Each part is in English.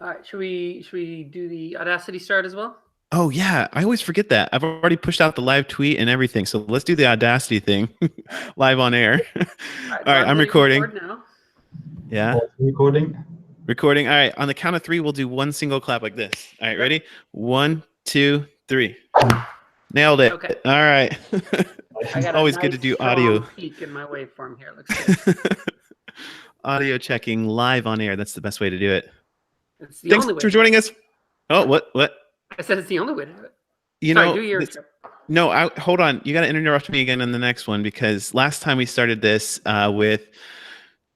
All right, should we do the Audacity start as well? Oh yeah, I always forget that. I've already pushed out the live tweet and everything. So let's do the Audacity thing All right. live on air. All All right, so right, I'm hitting recording. record now. Yeah. Also recording. Recording. All right, on the count of 3, we'll do one single clap like this. All right, ready? 1, 2, 3. Nailed it. Okay. All right. I got always a good to nice, do strong audio. peak in my waveform here. Looks good. Audio checking live on air. That's the best way to do it. It's the Thanks only way for joining us. Oh, what? I said it's the only way to do it. You Sorry, know, do your intro. No, hold on. You got to interrupt me again on the next one, because last time we started this with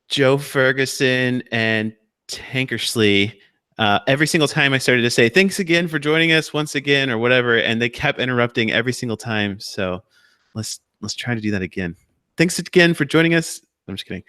Joe Ferguson and Tankersley, every single time I started to say, thanks again for joining us once again or whatever, and they kept interrupting every single time. So let's try to do that again. Thanks again for joining us. I'm just kidding.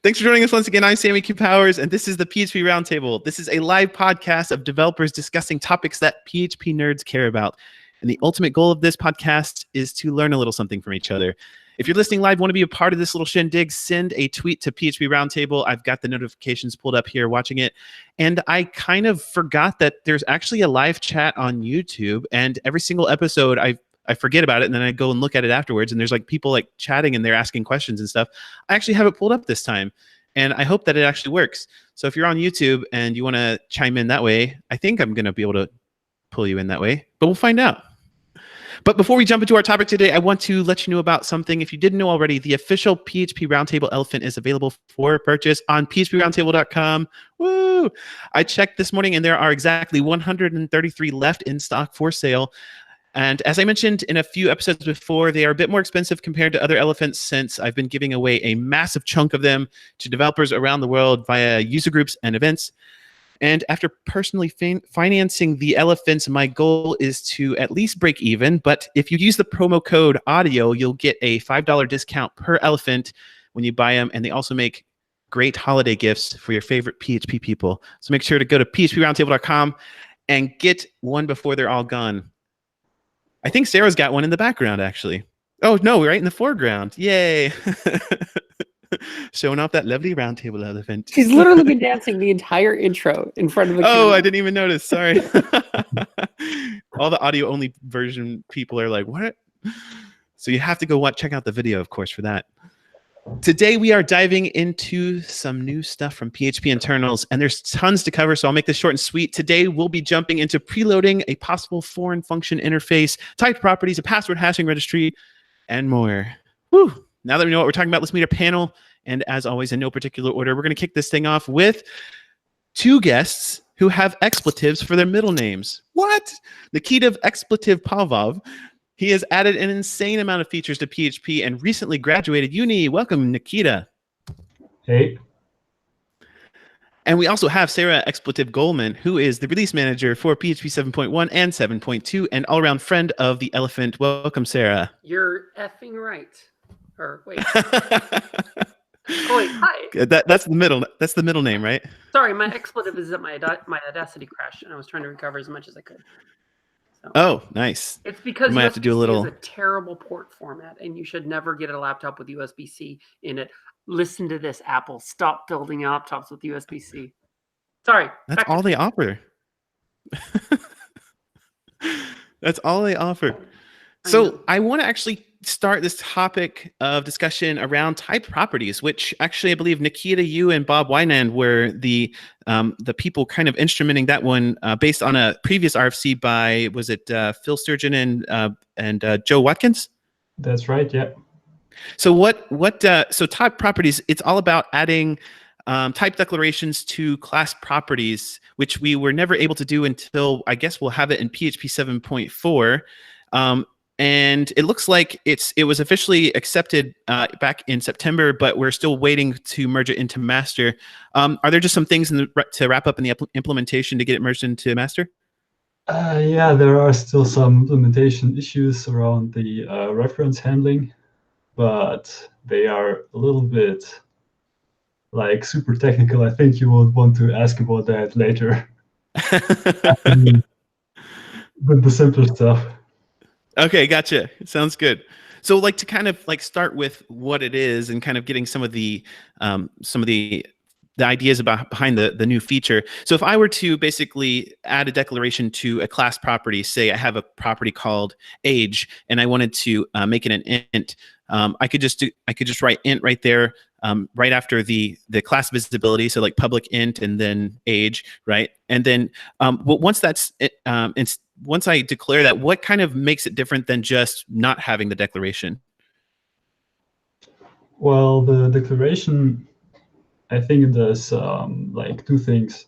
Thanks for joining us once again. I'm Sammy Q. Powers, and this is the PHP Roundtable. This is a live podcast of developers discussing topics that PHP nerds care about. And the ultimate goal of this podcast is to learn a little something from each other. If you're listening live, want to be a part of this little shindig, send a tweet to PHP Roundtable. I've got the notifications pulled up here watching it. And I kind of forgot that there's actually a live chat on YouTube. And every single episode, I forget about it, and then I go and look at it afterwards, and there's like people like chatting and they're asking questions and stuff. I actually have it pulled up this time, and I hope that it actually works. So if you're on YouTube and you want to chime in that way, I think I'm going to be able to pull you in that way, but we'll find out. But before we jump into our topic today, I want to let you know about something. If you didn't know already, the official PHP Roundtable elephant is available for purchase on phproundtable.com. Woo! I checked this morning, and there are exactly 133 left in stock for sale. And as I mentioned in a few episodes before, they are a bit more expensive compared to other elephants, since I've been giving away a massive chunk of them to developers around the world via user groups and events. And after personally financing the elephants, my goal is to at least break even. But if you use the promo code audio, you'll get a $5 discount per elephant when you buy them. And they also make great holiday gifts for your favorite PHP people. So make sure to go to phproundtable.com and get one before they're all gone. I think Sarah's got one in the background, actually. Oh, no, right in the foreground. Yay. Showing off that lovely roundtable elephant. She's literally been dancing the entire intro in front of the camera. Oh, I didn't even notice. Sorry. All the audio only version people are like, what? So you have to go check out the video, of course, for that. Today, we are diving into some new stuff from PHP internals, and there's tons to cover, so I'll make this short and sweet. Today, we'll be jumping into preloading, a possible foreign function interface, typed properties, a password hashing registry, and more. Woo! Now that we know what we're talking about, let's meet our panel. And as always, in no particular order, we're going to kick this thing off with 2 guests who have expletives for their middle names. What? Nikita of expletive Popov. He has added an insane amount of features to PHP and recently graduated uni. Welcome, Nikita. Hey. And we also have Sara expletive Golemon, who is the release manager for PHP 7.1 and 7.2 and all-around friend of the elephant. Welcome, Sara. You're effing right. Or wait. Oh wait, hi. That's the middle name, right? Sorry, my expletive is that my Audacity crashed, and I was trying to recover as much as I could. So, oh, nice. It's because you might have to do a little. Is a terrible port format, and you should never get a laptop with USB-C in it. Listen to this, Apple. Stop building laptops with USB-C. Sorry. That's all they offer. That's all they offer. So I want to actually start this topic of discussion around typed properties, which actually I believe Nikita, you and Bob Wynand were the people kind of instrumenting that one based on a previous RFC by, was it Phil Sturgeon and Joe Watkins? That's right. Yeah. So so type properties, it's all about adding type declarations to class properties, which we were never able to do until, I guess we'll have it in PHP 7.4. And it looks like it was officially accepted back in September, but we're still waiting to merge it into master. Are there just some things to wrap up in the implementation to get it merged into master? Yeah, there are still some implementation issues around the reference handling, but they are a little bit like super technical. I think you would want to ask about that later. But the simpler stuff. Okay, gotcha. Sounds good. So, to kind of start with what it is and kind of getting some of the the ideas behind the new feature. So if I were to basically add a declaration to a class property, say I have a property called age, and I wanted to make it an int, I could just write int right there, right after the class visibility. So like public int and then age, right? And then once that's once I declare that, what kind of makes it different than just not having the declaration? Well, the declaration, I think it does like two things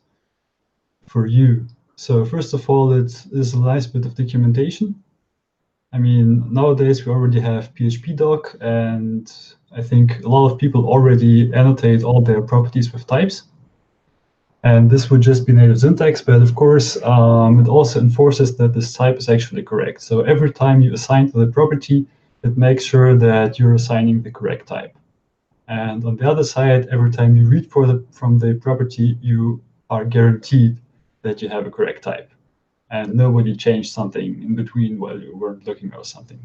for you. So first of all, it is a nice bit of documentation. I mean, nowadays we already have PHP doc, and I think a lot of people already annotate all their properties with types. And this would just be native syntax, but of course, it also enforces that this type is actually correct. So every time you assign to the property, it makes sure that you're assigning the correct type. And on the other side, every time you read from the property, you are guaranteed that you have a correct type. And nobody changed something in between while you weren't looking or something.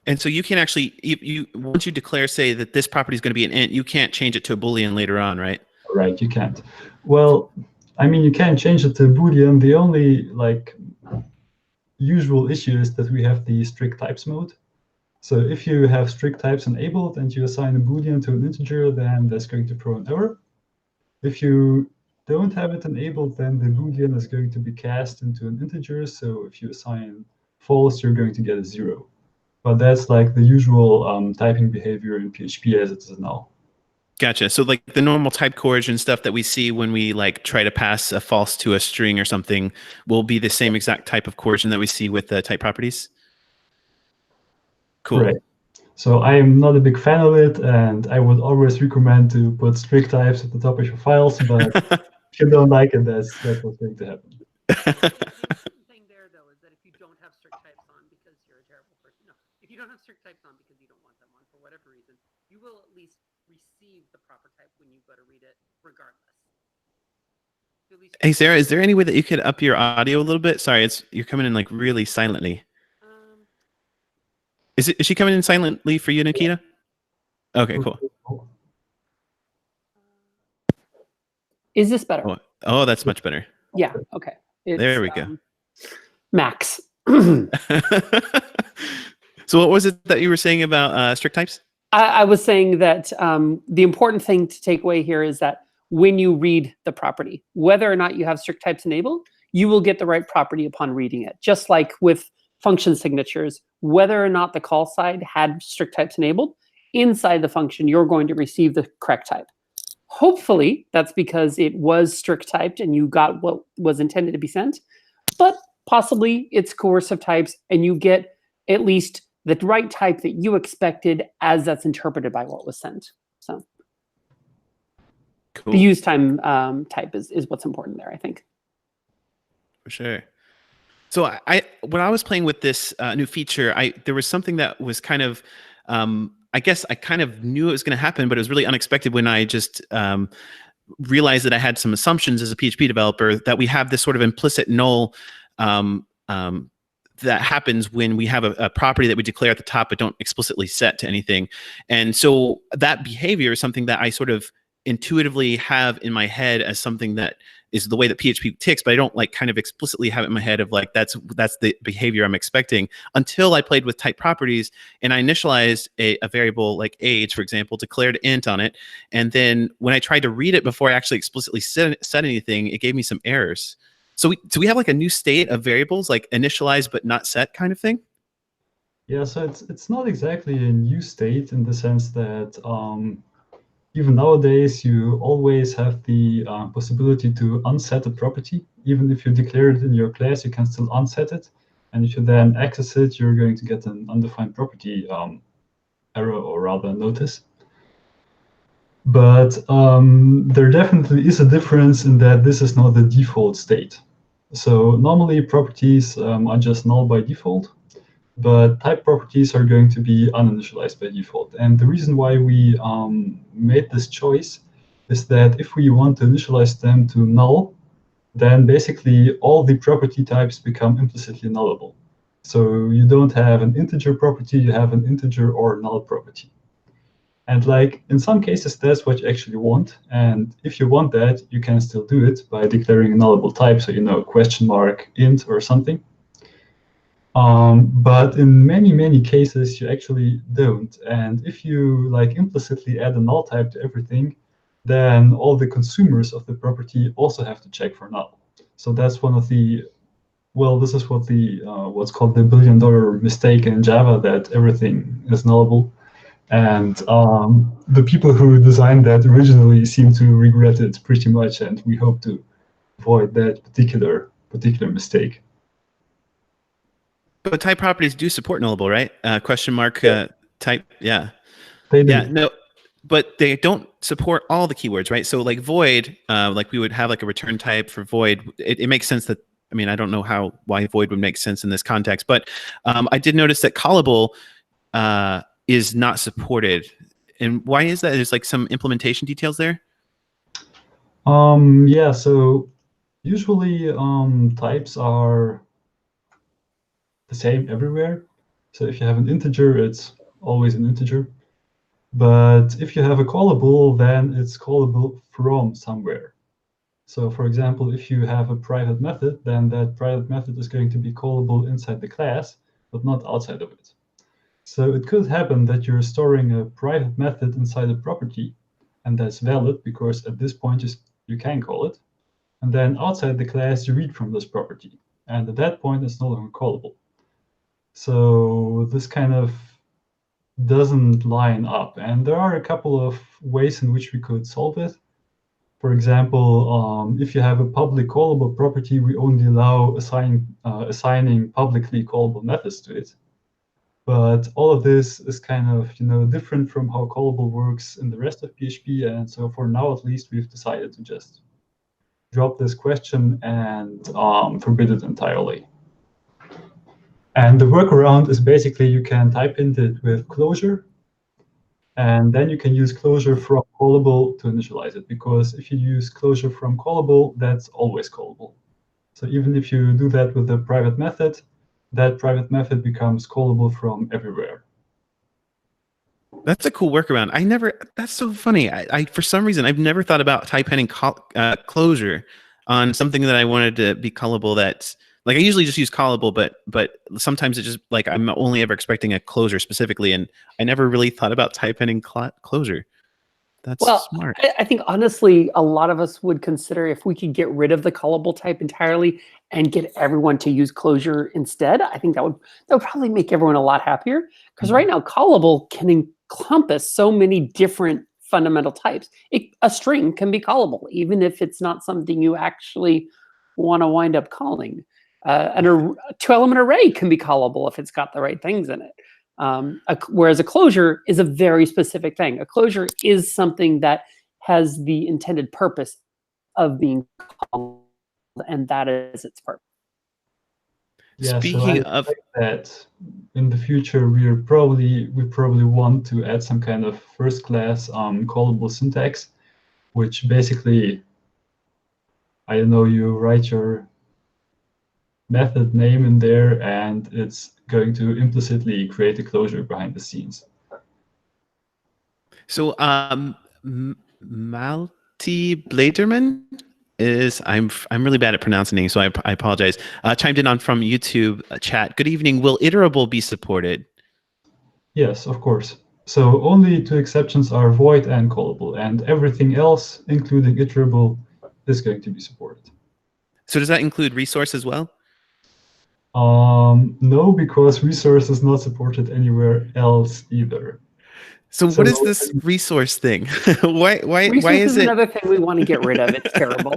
And so you can actually, once you declare, say that this property is going to be an int, you can't change it to a Boolean later on, right? Right, you can't. Well, I mean, you can change it to Boolean. The only usual issue is that we have the strict types mode. So if you have strict types enabled and you assign a Boolean to an integer, then that's going to throw an error. If you don't have it enabled, then the Boolean is going to be cast into an integer. So if you assign false, you're going to get a 0. But that's like the usual typing behavior in PHP as it is now. Gotcha. So like the normal type coercion stuff that we see when we like try to pass a false to a string or something will be the same exact type of coercion that we see with the type properties? Cool. Right. So I am not a big fan of it, and I would always recommend to put strict types at the top of your files, but if you don't like it, that's what's going to happen. The thing there, though, is that if you don't have strict types on because you're a terrible person, no, if you don't have strict types on because you don't want them on for whatever reason, you will at least receive the proper type when you go to read it, regardless. Hey, Sarah, is there any way that you could up your audio a little bit? Sorry, you're coming in like really silently. Is she coming in silently for you, Nikita? Okay, cool. Is this better? Oh, that's much better. Yeah. Okay. There we go. Max. So what was it that you were saying about strict types? I was saying that the important thing to take away here is that when you read the property, whether or not you have strict types enabled, you will get the right property upon reading it. Just like with function signatures, whether or not the call side had strict types enabled, inside the function, you're going to receive the correct type. Hopefully, that's because it was strict typed and you got what was intended to be sent, but possibly it's coercive types and you get at least the right type that you expected as that's interpreted by what was sent. So cool. The use time type is what's important there, I think. For sure. So when I was playing with this new feature, there was something that was kind of, I guess I kind of knew it was going to happen, but it was really unexpected when I just realized that I had some assumptions as a PHP developer that we have this sort of implicit null that happens when we have a property that we declare at the top but don't explicitly set to anything. And so that behavior is something that I sort of intuitively have in my head as something that is the way that PHP ticks, but I don't like kind of explicitly have it in my head of like that's the behavior I'm expecting until I played with type properties and I initialized a variable like age, for example, declared int on it, and then when I tried to read it before I actually explicitly said anything, it gave me some errors. So we have like a new state of variables, like initialized but not set kind of thing? Yeah, so it's not exactly a new state in the sense that even nowadays, you always have the possibility to unset a property. Even if you declare it in your class, you can still unset it. And if you then access it, you're going to get an undefined property error, or rather notice. But there definitely is a difference in that this is not the default state. So normally properties are just null by default, but type properties are going to be uninitialized by default. And the reason why we made this choice is that if we want to initialize them to null, then basically all the property types become implicitly nullable. So you don't have an integer property, you have an integer or null property. And like in some cases, that's what you actually want. And if you want that, you can still do it by declaring a nullable type. So, question mark int or something. But in many, many cases, you actually don't. And if you like implicitly add a null type to everything, then all the consumers of the property also have to check for null. So that's one of the, well, this is what the what's called the $1 billion mistake in Java, that everything is nullable. And the people who designed that originally seem to regret it pretty much, and we hope to avoid that particular mistake. But type properties do support nullable, right? Question mark type, yeah. They do. Yeah, no, but they don't support all the keywords, right? So like void, like we would have like a return type for void. It makes sense that, I mean, I don't know why void would make sense in this context, but I did notice that callable is not supported. And why is that? There's like some implementation details there? Yeah, so usually types are the same everywhere. So if you have an integer, it's always an integer. But if you have a callable, then it's callable from somewhere. So for example, if you have a private method, then that private method is going to be callable inside the class, but not outside of it. So it could happen that you're storing a private method inside a property, and that's valid because at this point you can call it. And then outside the class, you read from this property. And at that point, it's no longer callable. So this kind of doesn't line up. And there are a couple of ways in which we could solve it. For example, if you have a public callable property, we only allow assigning publicly callable methods to it. But all of this is kind of different from how callable works in the rest of PHP. And so for now, at least, we've decided to just drop this question and forbid it entirely. And the workaround is basically you can type int it with closure, and then you can use closure from callable to initialize it, because if you use closure from callable, that's always callable. So even if you do that with a private method, that private method becomes callable from everywhere. That's a cool workaround. That's so funny. I for some reason, I've never thought about type ending closure on something that I wanted to be callable. That's like, I usually just use callable, but sometimes it just like, I'm only ever expecting a closure specifically. And I never really thought about type ending closure. That's smart. I think honestly, a lot of us would consider if we could get rid of the callable type entirely and get everyone to use closure instead. I think that would probably make everyone a lot happier, because right now callable can encompass so many different fundamental types. A string can be callable, even if it's not something you actually want to wind up calling. A 2-element array can be callable if it's got the right things in it. Whereas a closure is a very specific thing. A closure is something that has the intended purpose of being called, and that is its purpose. Yeah, Speaking so of that, in the future we probably want to add some kind of first-class callable syntax, which basically, I don't know, you write your method name in there, and it's going to implicitly create a closure behind the scenes. So Malti Bladerman is, I'm really bad at pronouncing names, so I apologize. Chimed in from YouTube chat. Good evening. Will iterable be supported? Yes, of course. So only two exceptions are void and callable, and everything else, including iterable, is going to be supported. So does that include resource as well? No, because resource is not supported anywhere else either. So what is this resource thing? why is it another thing we want to get rid of? It's terrible.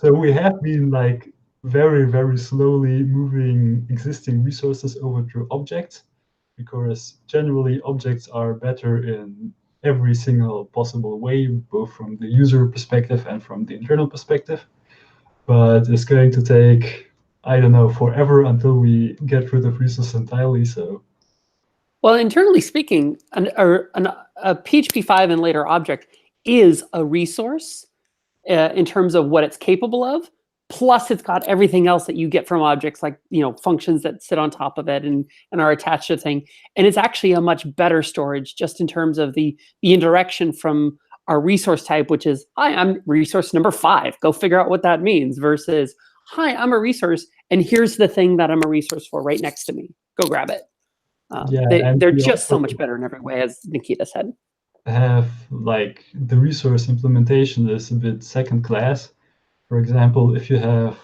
So we have been like very, very slowly moving existing resources over to objects, because generally objects are better in every single possible way, both from the user perspective and from the internal perspective. But it's going to take, I don't know, forever until we get rid of resources entirely. So, well, internally speaking, a PHP 5 and later object is a resource in terms of what it's capable of, Plus, it's got everything else that you get from objects, like functions that sit on top of it and are attached to a thing. And it's actually a much better storage, just in terms of the indirection from our resource type, which is, hi, I'm resource number 5. Go figure out what that means, versus, hi, I'm a resource, and here's the thing that I'm a resource for right next to me. Go grab it. They're just so much better in every way, as Nikita said. Have like the resource implementation is a bit second class. For example, if you have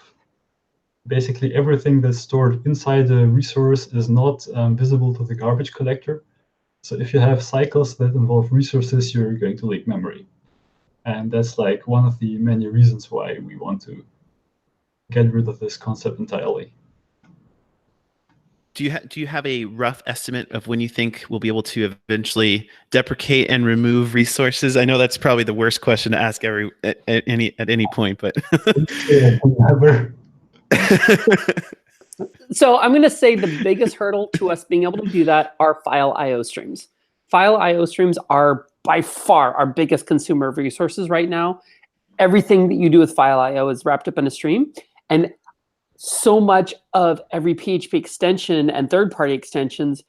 basically everything that's stored inside the resource is not visible to the garbage collector. So if you have cycles that involve resources, you're going to leak memory. And that's like one of the many reasons why we want to get rid of this concept entirely. Do you have a rough estimate of when you think we'll be able to eventually deprecate and remove resources? I know that's probably the worst question to ask at any point, but never. So I'm going to say the biggest hurdle to us being able to do that are file I/O streams. File I/O streams are by far our biggest consumer of resources right now. Everything that you do with file I/O is wrapped up in a stream, and so much of every PHP extension and third-party extensions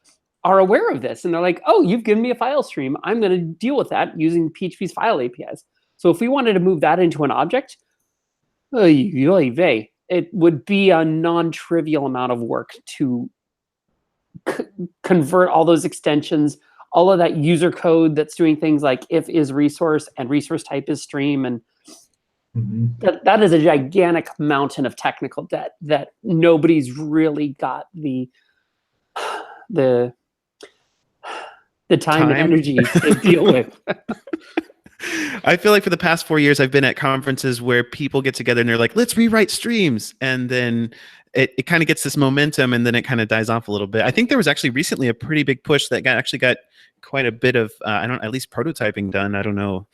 are aware of this. And they're like, oh, you've given me a file stream. I'm going to deal with that using PHP's file APIs. So if we wanted to move that into an object, it would be a non-trivial amount of work to convert all those extensions, all of that user code that's doing things like if is resource and resource type is stream. And that is a gigantic mountain of technical debt that nobody's really got the time and energy to deal with. I feel like for the past 4 years, I've been at conferences where people get together and they're like, let's rewrite streams. And then it kind of gets this momentum, and then it kind of dies off a little bit. I think there was actually recently a pretty big push that got quite a bit of, at least prototyping done. I don't know.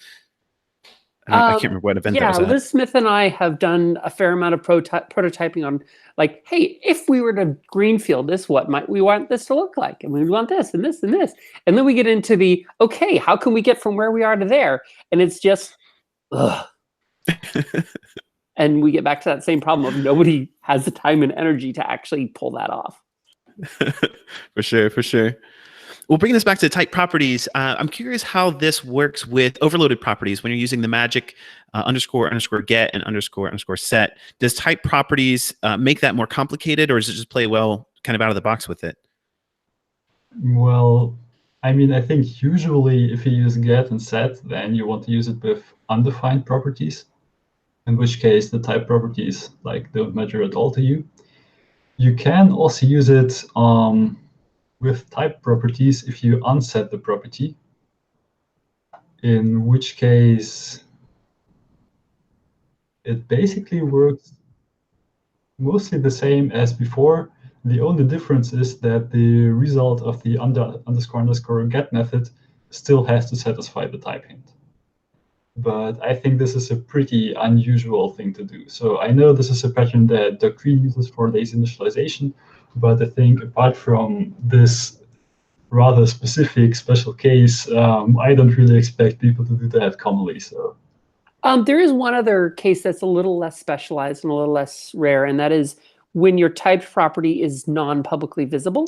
I can't remember what event that was at. Liz Smith and I have done a fair amount of prototyping on, like, hey, if we were to greenfield this, what might we want this to look like? And we want this and this and this. And then we get into the, okay, how can we get from where we are to there? And it's just, ugh. And we get back to that same problem of nobody has the time and energy to actually pull that off. For sure. Well, bringing this back to type properties, I'm curious how this works with overloaded properties when you're using the magic __ get and __ set. Does type properties make that more complicated, or does it just play well kind of out of the box with it? Well, I mean, I think usually if you use get and set, then you want to use it with undefined properties, in which case the type properties don't matter at all to you. You can also use it with type properties if you unset the property, in which case it basically works mostly the same as before. The only difference is that the result of the __ get method still has to satisfy the type hint. But I think this is a pretty unusual thing to do. So I know this is a pattern that Doctrine uses for lazy initialization, but I think apart from this rather specific special case, I don't really expect people to do that commonly. So there is one other case that's a little less specialized and a little less rare, and that is when your typed property is non-publicly visible.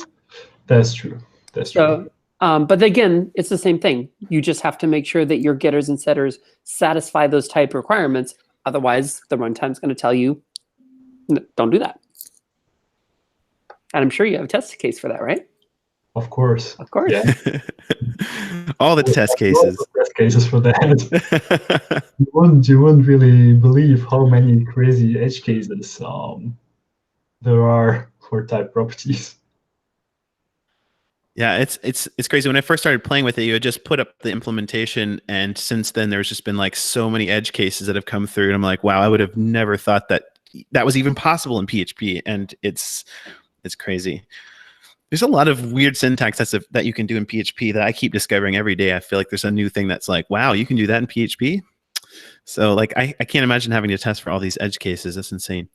That's true. True. But again, it's the same thing. You just have to make sure that your getters and setters satisfy those type requirements. Otherwise, the runtime is going to tell you, don't do that. And I'm sure you have a test case for that, right? Of course. Yeah. All the test cases. All the test cases for that. You wouldn't really believe how many crazy edge cases there are for type properties. Yeah, it's crazy. When I first started playing with it, you had just put up the implementation, and since then there's just been so many edge cases that have come through, and I'm like, wow, I would have never thought that was even possible in PHP, and it's crazy. There's a lot of weird syntax that you can do in PHP that I keep discovering every day. I feel like there's a new thing that's like, wow, you can do that in PHP. So I can't imagine having to test for all these edge cases. That's insane.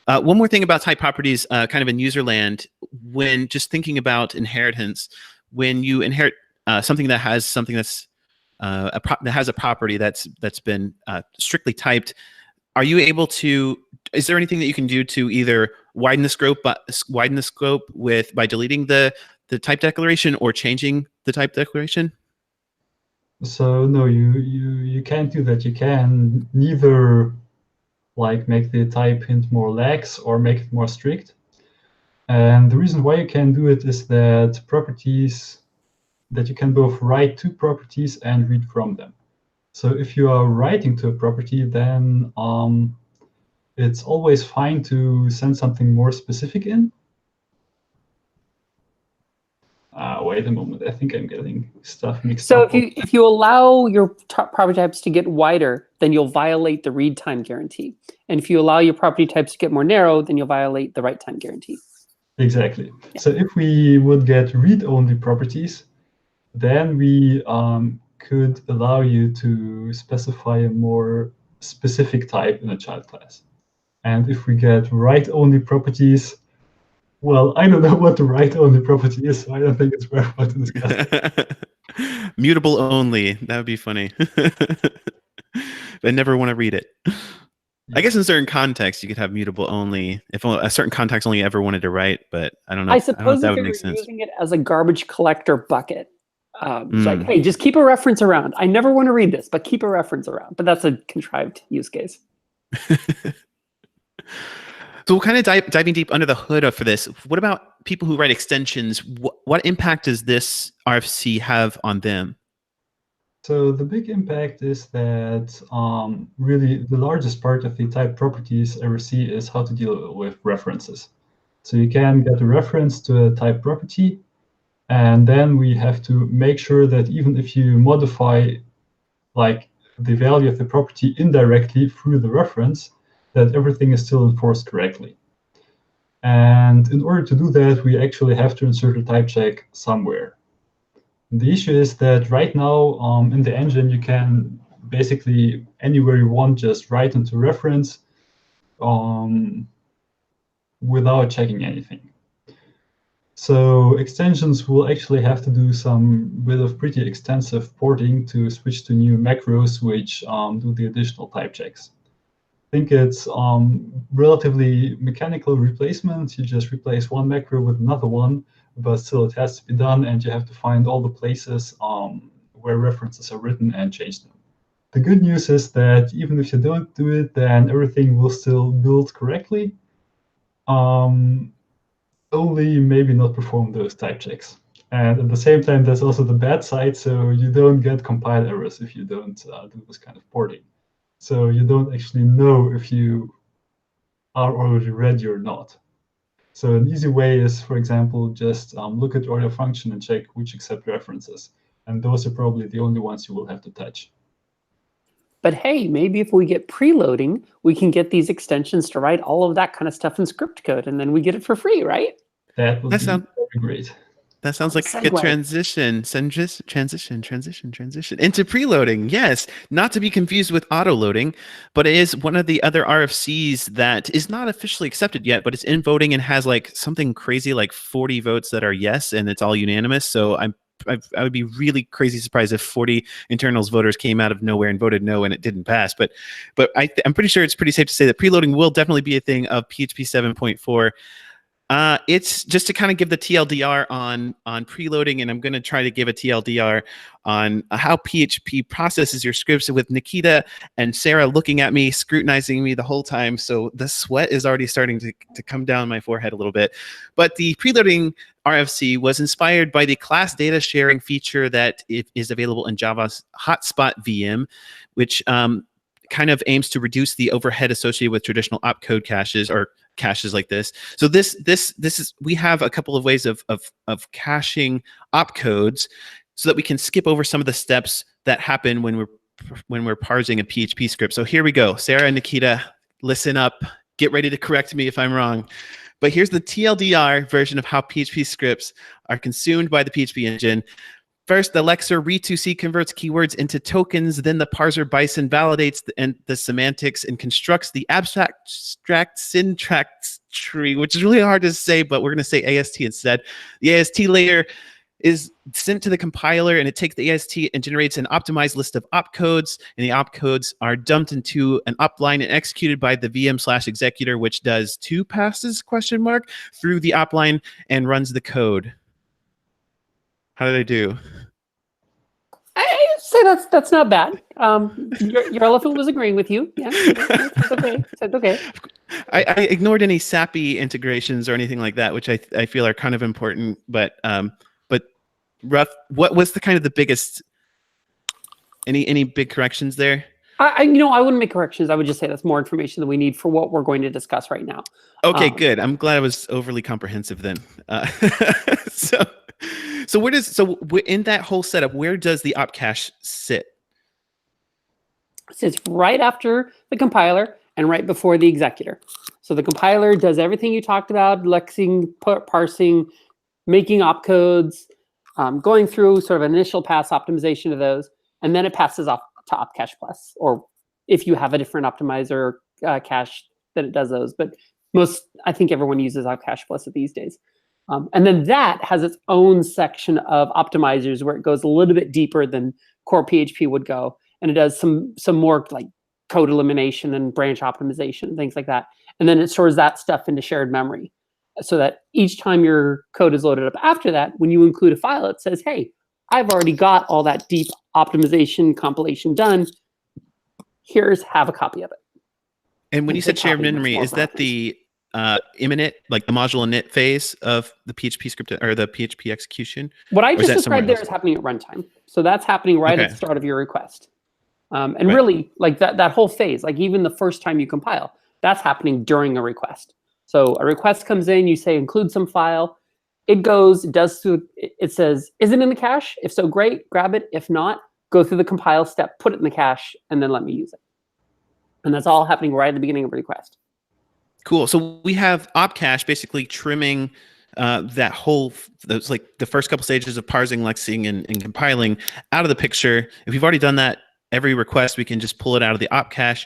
One more thing about type properties, kind of in user land, when just thinking about inheritance, when you inherit something that has a property that's been strictly typed, are you able to is there anything that you can do to either widen the scope, by deleting the type declaration or changing the type declaration? So no, you can't do that. You can neither like make the type hint more lax or make it more strict. And the reason why you can do it is that you can both write to properties and read from them. So if you are writing to a property, then it's always fine to send something more specific in. Wait a moment, I think I'm getting stuff mixed up. So if you allow your property types to get wider, then you'll violate the read time guarantee. And if you allow your property types to get more narrow, then you'll violate the write time guarantee. Exactly. Yeah. So if we would get read-only properties, then we could allow you to specify a more specific type in a child class. And if we get write-only properties, well, I don't know what the write-only property is, so I don't think it's worth to discuss. Mutable only. That would be funny. I never want to read it. Yeah. I guess in certain contexts you could have mutable only if a certain context only ever wanted to write, but I don't know. I suppose that if would you're make sense. using it as a garbage collector bucket, it's like, hey, just keep a reference around. I never want to read this, but keep a reference around. But that's a contrived use case. So we're kind of diving deep under the hood for this. What about people who write extensions? What impact does this RFC have on them? So the big impact is that really the largest part of the type properties ever see is how to deal with references. So you can get a reference to a type property, and then we have to make sure that even if you modify like the value of the property indirectly through the reference, that everything is still enforced correctly. And in order to do that, we actually have to insert a type check somewhere. The issue is that right now in the engine, you can basically anywhere you want just write into reference without checking anything. So extensions will actually have to do some bit of pretty extensive porting to switch to new macros which do the additional type checks. I think it's relatively mechanical replacement. You just replace one macro with another one, but still it has to be done, and you have to find all the places where references are written and change them. The good news is that even if you don't do it, then everything will still build correctly. Only maybe not perform those type checks. And at the same time, there's also the bad side, so you don't get compile errors if you don't do this kind of porting. So you don't actually know if you are already ready or not. So an easy way is, for example, just look at order function and check which accept references. And those are probably the only ones you will have to touch. But hey, maybe if we get preloading, we can get these extensions to write all of that kind of stuff in script code, and then we get it for free, right? That would be very great. That sounds like a transition into preloading. Yes, not to be confused with auto-loading, but it is one of the other RFCs that is not officially accepted yet, but it's in voting and has like something crazy like 40 votes that are yes, and it's all unanimous. So I would be really crazy surprised if 40 internals voters came out of nowhere and voted no and it didn't pass. But I'm pretty sure it's pretty safe to say that preloading will definitely be a thing of PHP 7.4. It's just to kind of give the TLDR on preloading, and I'm going to try to give a TLDR on how PHP processes your scripts with Nikita and Sara looking at me, scrutinizing me the whole time. So the sweat is already starting to come down my forehead a little bit. But the preloading RFC was inspired by the class data sharing feature that is available in Java's hotspot VM, which kind of aims to reduce the overhead associated with traditional opcode caches or caches like this. So this is, we have a couple of ways of caching opcodes so that we can skip over some of the steps that happen when we're parsing a PHP script. So here we go. Sara and Nikita, listen up. Get ready to correct me if I'm wrong. But here's the TLDR version of how PHP scripts are consumed by the PHP engine. First, the lexer re2c converts keywords into tokens. Then the parser bison validates the semantics and constructs the abstract syntax tree, which is really hard to say, but we're going to say AST instead. The AST layer is sent to the compiler, and it takes the AST and generates an optimized list of opcodes, and the opcodes are dumped into an op line and executed by the VM/executor, which does 2 passes through the op line and runs the code. How did I do? I say that's not bad. Your elephant was agreeing with you. Yeah, it's okay. It's okay. I ignored any SAPI integrations or anything like that, which I feel are kind of important. But rough, what was the biggest? Any big corrections there? I wouldn't make corrections. I would just say that's more information that we need for what we're going to discuss right now. Okay, good. I'm glad I was overly comprehensive then. So in that whole setup, where does the op cache sit? It sits right after the compiler and right before the executor. So the compiler does everything you talked about: lexing, parsing, making opcodes, going through sort of an initial pass optimization of those, and then it passes off to opcache plus, or if you have a different optimizer cache, then it does those. But I think everyone uses opcache plus these days. And then that has its own section of optimizers where it goes a little bit deeper than core PHP would go, and it does some more like code elimination and branch optimization, things like that. And then it stores that stuff into shared memory, so that each time your code is loaded up after that, when you include a file, it says, hey, I've already got all that deep optimization compilation done. Have a copy of it. And when you said shared memory, is that the imminent, like the module init phase of the PHP script or the PHP execution? What I just described there is happening at runtime. So that's happening right at the start of your request. And really, like that whole phase, like even the first time you compile, that's happening during a request. So a request comes in, you say include some file. It goes, it says, is it in the cache? If so, great, grab it. If not, go through the compile step, put it in the cache, and then let me use it. And that's all happening right at the beginning of a request. Cool. So we have opcache basically trimming those like the first couple stages of parsing, lexing, and compiling out of the picture. If we've already done that, every request, we can just pull it out of the opcache.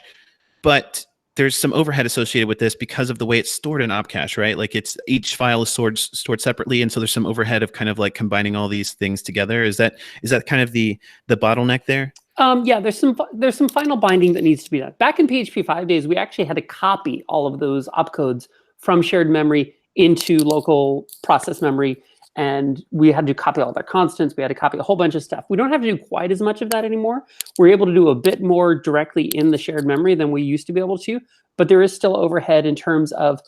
But there's some overhead associated with this because of the way it's stored in opcache, right? Like each file is stored separately, and so there's some overhead of kind of like combining all these things together. Is that kind of the bottleneck there? Yeah, there's some final binding that needs to be done. Back in PHP 5 days, we actually had to copy all of those opcodes from shared memory into local process memory, and we had to copy all their constants. We had to copy a whole bunch of stuff. We don't have to do quite as much of that anymore. We're able to do a bit more directly in the shared memory than we used to be able to, but there is still overhead in terms of,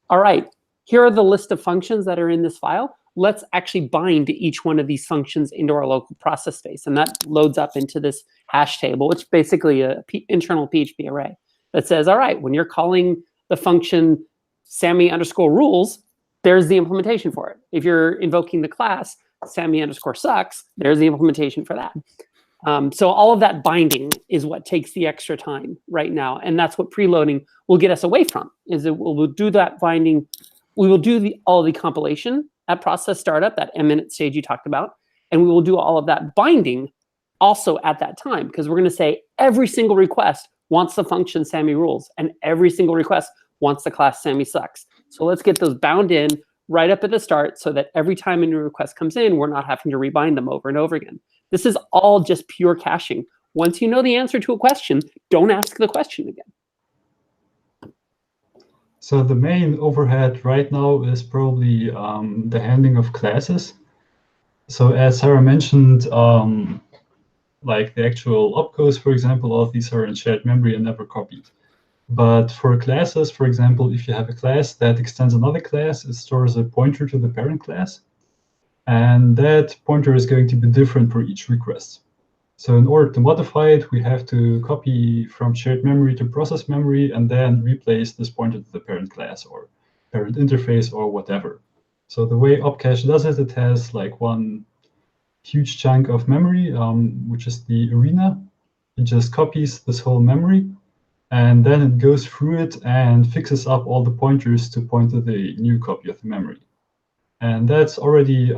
all right, here are the list of functions that are in this file. Let's actually bind each one of these functions into our local process space. And that loads up into this hash table, which is basically an internal PHP array that says, all right, when you're calling the function Sammy_rules, there's the implementation for it. If you're invoking the class Sammy_sucks, there's the implementation for that. So all of that binding is what takes the extra time right now. And that's what preloading will get us away from, is that we'll do that binding. We will do all the compilation at process startup, that imminent stage you talked about, and we will do all of that binding also at that time, because we're going to say every single request wants the function Sammy rules, and every single request wants the class Sammy sucks. So let's get those bound in right up at the start so that every time a new request comes in, we're not having to rebind them over and over again. This is all just pure caching. Once you know the answer to a question, don't ask the question again. So the main overhead right now is probably the handling of classes. So as Sara mentioned, like the actual opcodes, for example, all of these are in shared memory and never copied. But for classes, for example, if you have a class that extends another class, it stores a pointer to the parent class. And that pointer is going to be different for each request. So in order to modify it, we have to copy from shared memory to process memory and then replace this pointer to the parent class or parent interface or whatever. So the way opcache does it, it has like one huge chunk of memory, which is the arena. It just copies this whole memory, and then it goes through it and fixes up all the pointers to point to the new copy of the memory. And that's already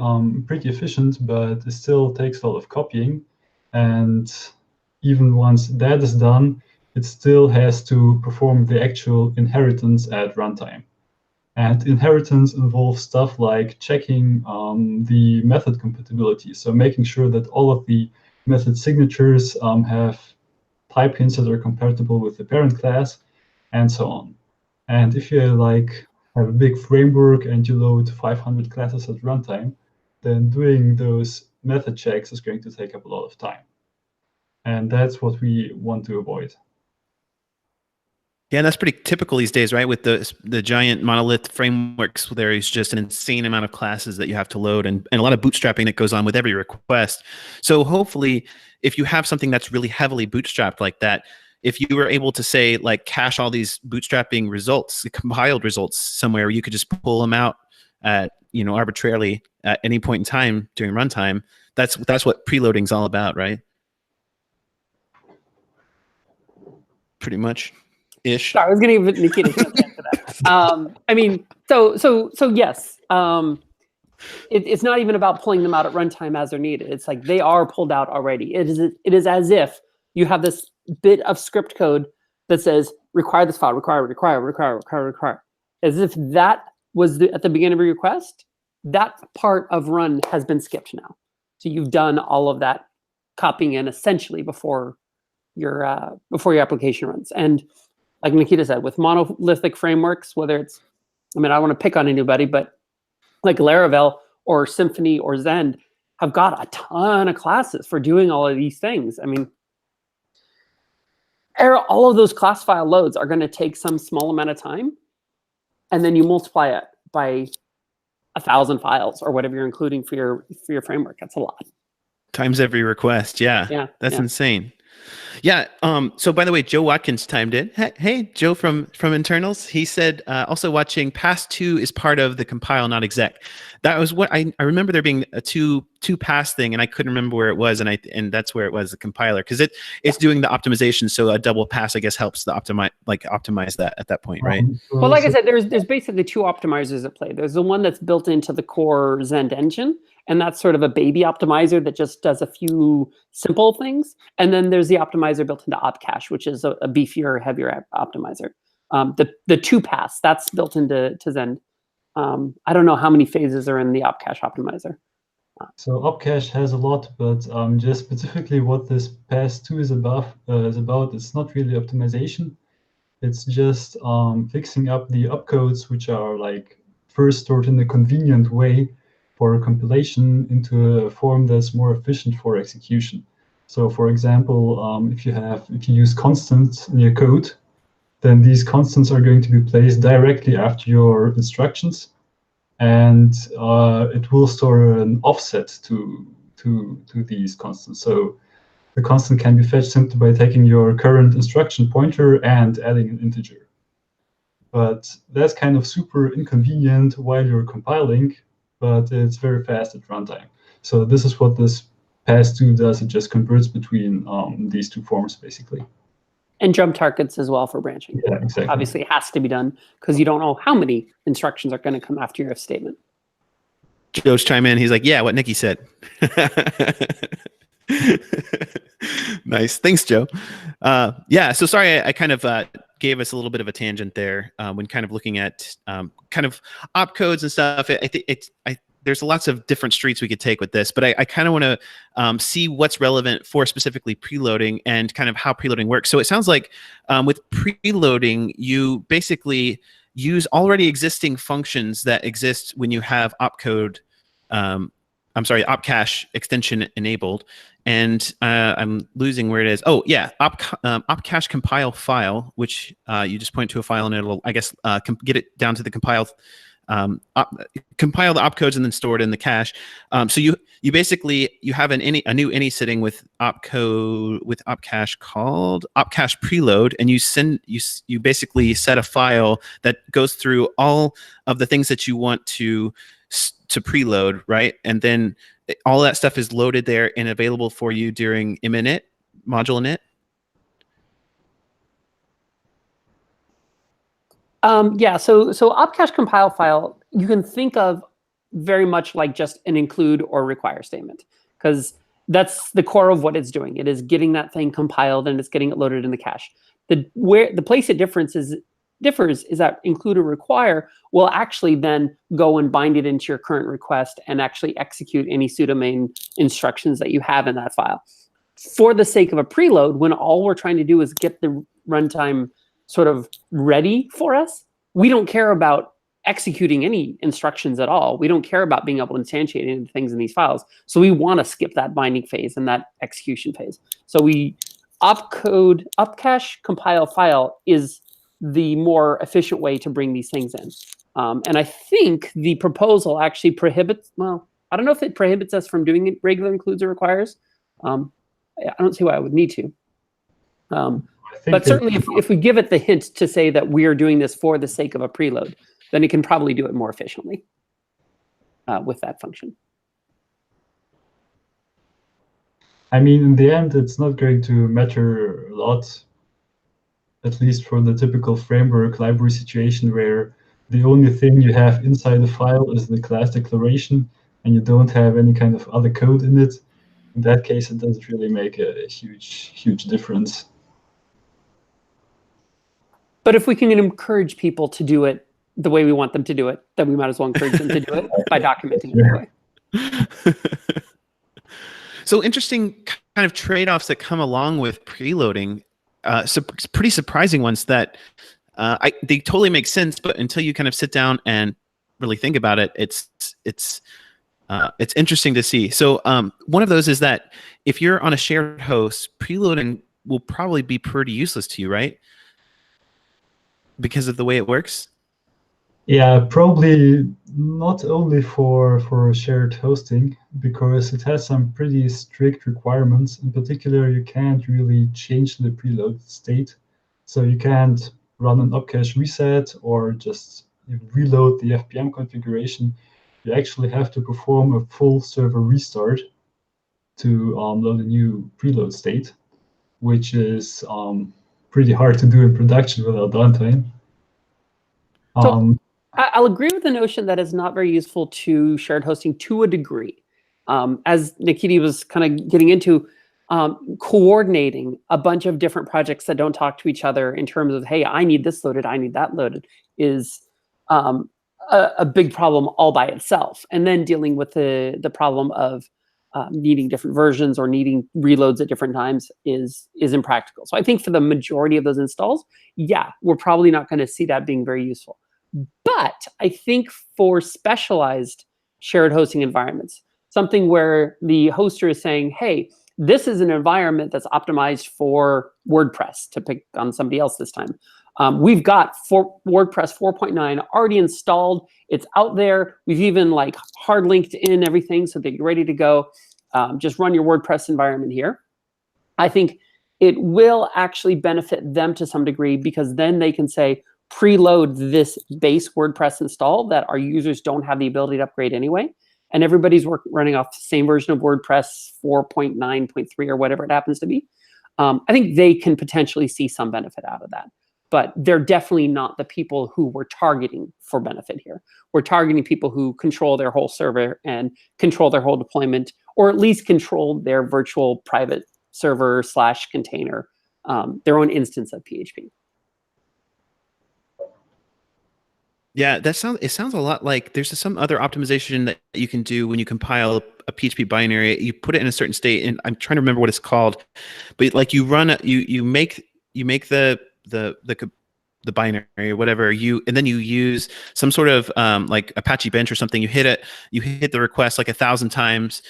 pretty efficient, but it still takes a lot of copying. And even once that is done, it still has to perform the actual inheritance at runtime. And inheritance involves stuff like checking the method compatibility. So making sure that all of the method signatures have type hints that are compatible with the parent class, and so on. And if you like have a big framework and you load 500 classes at runtime, then doing those method checks is going to take up a lot of time. And that's what we want to avoid. Yeah, that's pretty typical these days, right? With the giant monolith frameworks, there is just an insane amount of classes that you have to load, and a lot of bootstrapping that goes on with every request. So hopefully, if you have something that's really heavily bootstrapped like that, if you were able to say like cache all these bootstrapping results, the compiled results somewhere, you could just pull them out at arbitrarily at any point in time during runtime. That's what preloading is all about, right? Pretty much. Ish. Sorry, I was going to give Nikita a chance to answer that. I mean, so yes. It's not even about pulling them out at runtime as they're needed. It's like they are pulled out already. It is as if you have this bit of script code that says require this file, require. As if that was at the beginning of your request, that part of run has been skipped now. So you've done all of that copying in essentially before your application runs. And like Nikita said, with monolithic frameworks, whether it's, I mean, I don't want to pick on anybody, but like Laravel or Symfony or Zend have got a ton of classes for doing all of these things. I mean, all of those class file loads are going to take some small amount of time, and then you multiply it by 1,000 files or whatever you're including for your framework. That's a lot. Times every request. Yeah. That's insane. Yeah. So by the way, Joe Watkins chimed in. Hey, Joe from internals. He said also watching pass 2 is part of the compile, not exec. That was what I remember there being a two pass thing, and I couldn't remember where it was, and that's where it was, the compiler, because it's doing the optimization. So a double pass, I guess, helps the optimize that at that point, right? Well, like I said, there's basically two optimizers at play. There's the one that's built into the core Zend engine, and that's sort of a baby optimizer that just does a few simple things. And then there's the optimizer built into opcache, which is a beefier, heavier optimizer. The two pass, that's built into Zend. I don't know how many phases are in the opcache optimizer. So opcache has a lot, but just specifically what this pass 2 is about, it's not really optimization. It's just fixing up the opcodes, which are like first stored in a convenient way for compilation into a form that's more efficient for execution. So for example, if you use constants in your code, then these constants are going to be placed directly after your instructions, and it will store an offset to these constants. So the constant can be fetched simply by taking your current instruction pointer and adding an integer. But that's kind of super inconvenient while you're compiling, but it's very fast at runtime. So this is what this pass2 does. It just converts between these two forms, basically. And jump targets as well for branching. Yeah, exactly. Obviously, it has to be done because you don't know how many instructions are going to come after your if statement. Joe's chime in. He's like, yeah, what Nikki said. Nice. Thanks, Joe. Yeah, so sorry, I kind of gave us a little bit of a tangent there when kind of looking at kind of opcodes and stuff. There's lots of different streets we could take with this, but I kind of want to see what's relevant for specifically preloading and kind of how preloading works. So it sounds like with preloading, you basically use already existing functions that exist when you have opcode, opcache extension enabled. And I'm losing where it is. Oh, yeah, opcache compile file, which you just point to a file and it'll, I guess, get it down to the compile the opcodes and then store it in the cache. So you basically have a new any sitting with opcode with opcache called opcache preload, and you basically set a file that goes through all of the things that you want to preload, right? And then all that stuff is loaded there and available for you during imminent module init. Yeah, so opcache compile file, you can think of very much like just an include or require statement, because that's the core of what it's doing. It is getting that thing compiled and it's getting it loaded in the cache. The place it differs is differs is that include or require will actually then go and bind it into your current request and actually execute any pseudomain instructions that you have in that file. For the sake of a preload, when all we're trying to do is get the runtime sort of ready for us, we don't care about executing any instructions at all. We don't care about being able to instantiate any things in these files. So we want to skip that binding phase and that execution phase. So we upcache compile file is the more efficient way to bring these things in. And I think the proposal actually prohibits, well, I don't know if it prohibits us from doing it regular includes or requires. I don't see why I would need to. But certainly if we give it the hint to say that we are doing this for the sake of a preload, then it can probably do it more efficiently with that function. I mean, in the end, it's not going to matter a lot, at least for the typical framework library situation where the only thing you have inside the file is the class declaration, and you don't have any kind of other code in it. In that case, it doesn't really make a huge difference. But if we can encourage people to do it the way we want them to do it, then we might as well encourage them to do it by documenting it that way. So interesting kind of trade-offs that come along with preloading. Pretty surprising ones that they totally make sense, but until you kind of sit down and really think about it, it's interesting to see. So one of those is that if you're on a shared host, preloading will probably be pretty useless to you, right? Because of the way it works? Yeah, probably not only for shared hosting, because it has some pretty strict requirements. In particular, you can't really change the preload state. So you can't run an upcache reset or just reload the FPM configuration. You actually have to perform a full server restart to load a new preload state, which is pretty hard to do in production without downtime. So I'll agree with the notion that it's not very useful to shared hosting to a degree. As Nikita was kind of getting into, coordinating a bunch of different projects that don't talk to each other in terms of, hey, I need this loaded, I need that loaded, is a big problem all by itself. And then dealing with the problem of needing different versions or needing reloads at different times is impractical. So I think for the majority of those installs, yeah, we're probably not going to see that being very useful. But I think for specialized shared hosting environments, something where the hoster is saying, hey, this is an environment that's optimized for WordPress, to pick on somebody else this time. We've got WordPress 4.9 already installed. It's out there. We've even like hard linked in everything so that you're ready to go. Just run your WordPress environment here. I think it will actually benefit them to some degree, because then they can say, preload this base WordPress install that our users don't have the ability to upgrade anyway. And everybody's running off the same version of WordPress 4.9.3 or whatever it happens to be. I think they can potentially see some benefit out of that. But they're definitely not the people who we're targeting for benefit here. We're targeting people who control their whole server and control their whole deployment, or at least control their virtual private server / container, their own instance of PHP. Yeah, it sounds a lot like there's some other optimization that you can do when you compile a PHP binary. You put it in a certain state, and I'm trying to remember what it's called, but like you run you make the binary or whatever, and then you use some sort of like Apache Bench or something. You hit the request like 1,000 times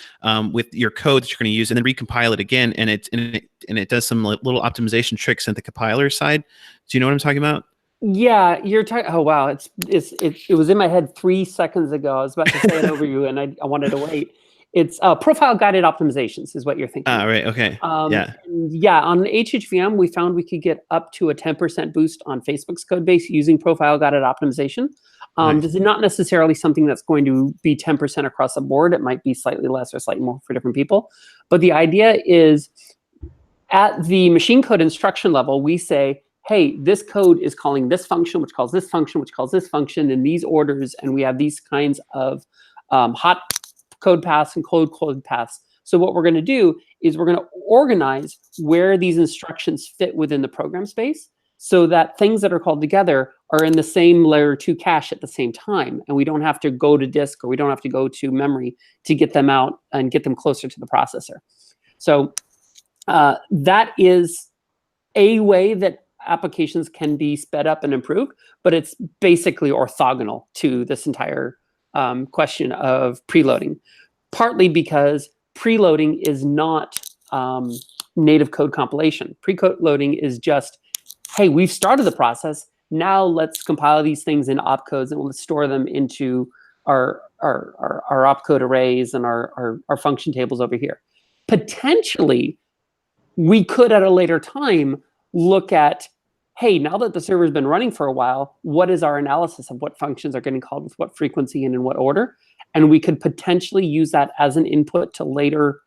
with your code that you're going to use, and then recompile it again, and it does some little optimization tricks at the compiler side. Do you know what I'm talking about? Yeah, you're talking. Oh wow, it was in my head 3 seconds ago. I was about to say it over you, and I wanted to wait. It's profile guided optimizations is what you're thinking. Right. Okay. Yeah. Yeah. On HHVM, we found we could get up to a 10% boost on Facebook's code base using profile guided optimization. Nice. This is not necessarily something that's going to be 10% across the board. It might be slightly less or slightly more for different people. But the idea is, at the machine code instruction level, we say, hey, this code is calling this function, which calls this function, which calls this function in these orders, and we have these kinds of hot code paths and cold code paths. So what we're going to do is we're going to organize where these instructions fit within the program space, so that things that are called together are in the same layer 2 cache at the same time, and we don't have to go to disk or we don't have to go to memory to get them out and get them closer to the processor. So that is a way that applications can be sped up and improved, but it's basically orthogonal to this entire question of preloading, partly because preloading is not native code compilation. Preloading is just, hey, we've started the process. Now let's compile these things in opcodes and let's store them into our opcode arrays and our function tables over here. Potentially, we could at a later time look at, hey, now that the server's been running for a while, what is our analysis of what functions are getting called with what frequency and in what order? And we could potentially use that as an input to later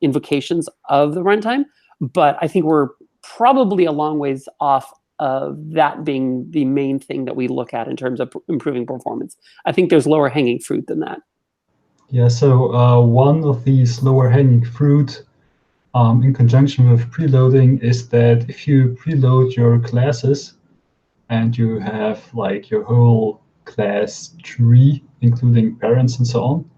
invocations of the runtime. But I think we're probably a long ways off of that being the main thing that we look at in terms of improving performance. I think there's lower hanging fruit than that. Yeah, so one of these lower hanging fruit in conjunction with preloading is that if you preload your classes and you have like your whole class tree, including parents and so on,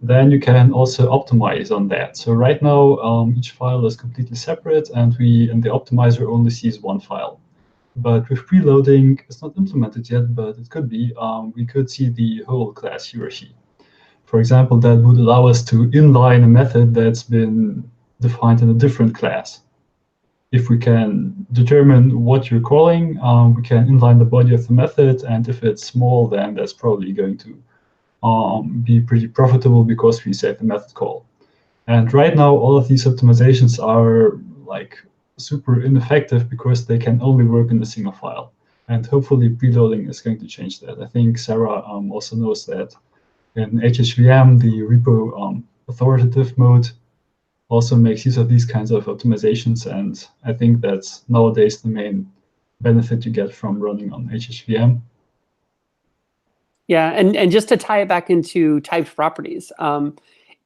then you can also optimize on that. So right now, each file is completely separate, and the optimizer only sees one file. But with preloading, it's not implemented yet, but it could be. We could see the whole class hierarchy. For example, that would allow us to inline a method that's been defined in a different class. If we can determine what you're calling, we can inline the body of the method, and if it's small, then that's probably going to be pretty profitable because we save the method call. And right now, all of these optimizations are like super ineffective because they can only work in a single file. And hopefully preloading is going to change that. I think Sara also knows that in HHVM, the repo authoritative mode also makes use of these kinds of optimizations. And I think that's nowadays the main benefit you get from running on HHVM. Yeah, and just to tie it back into typed properties,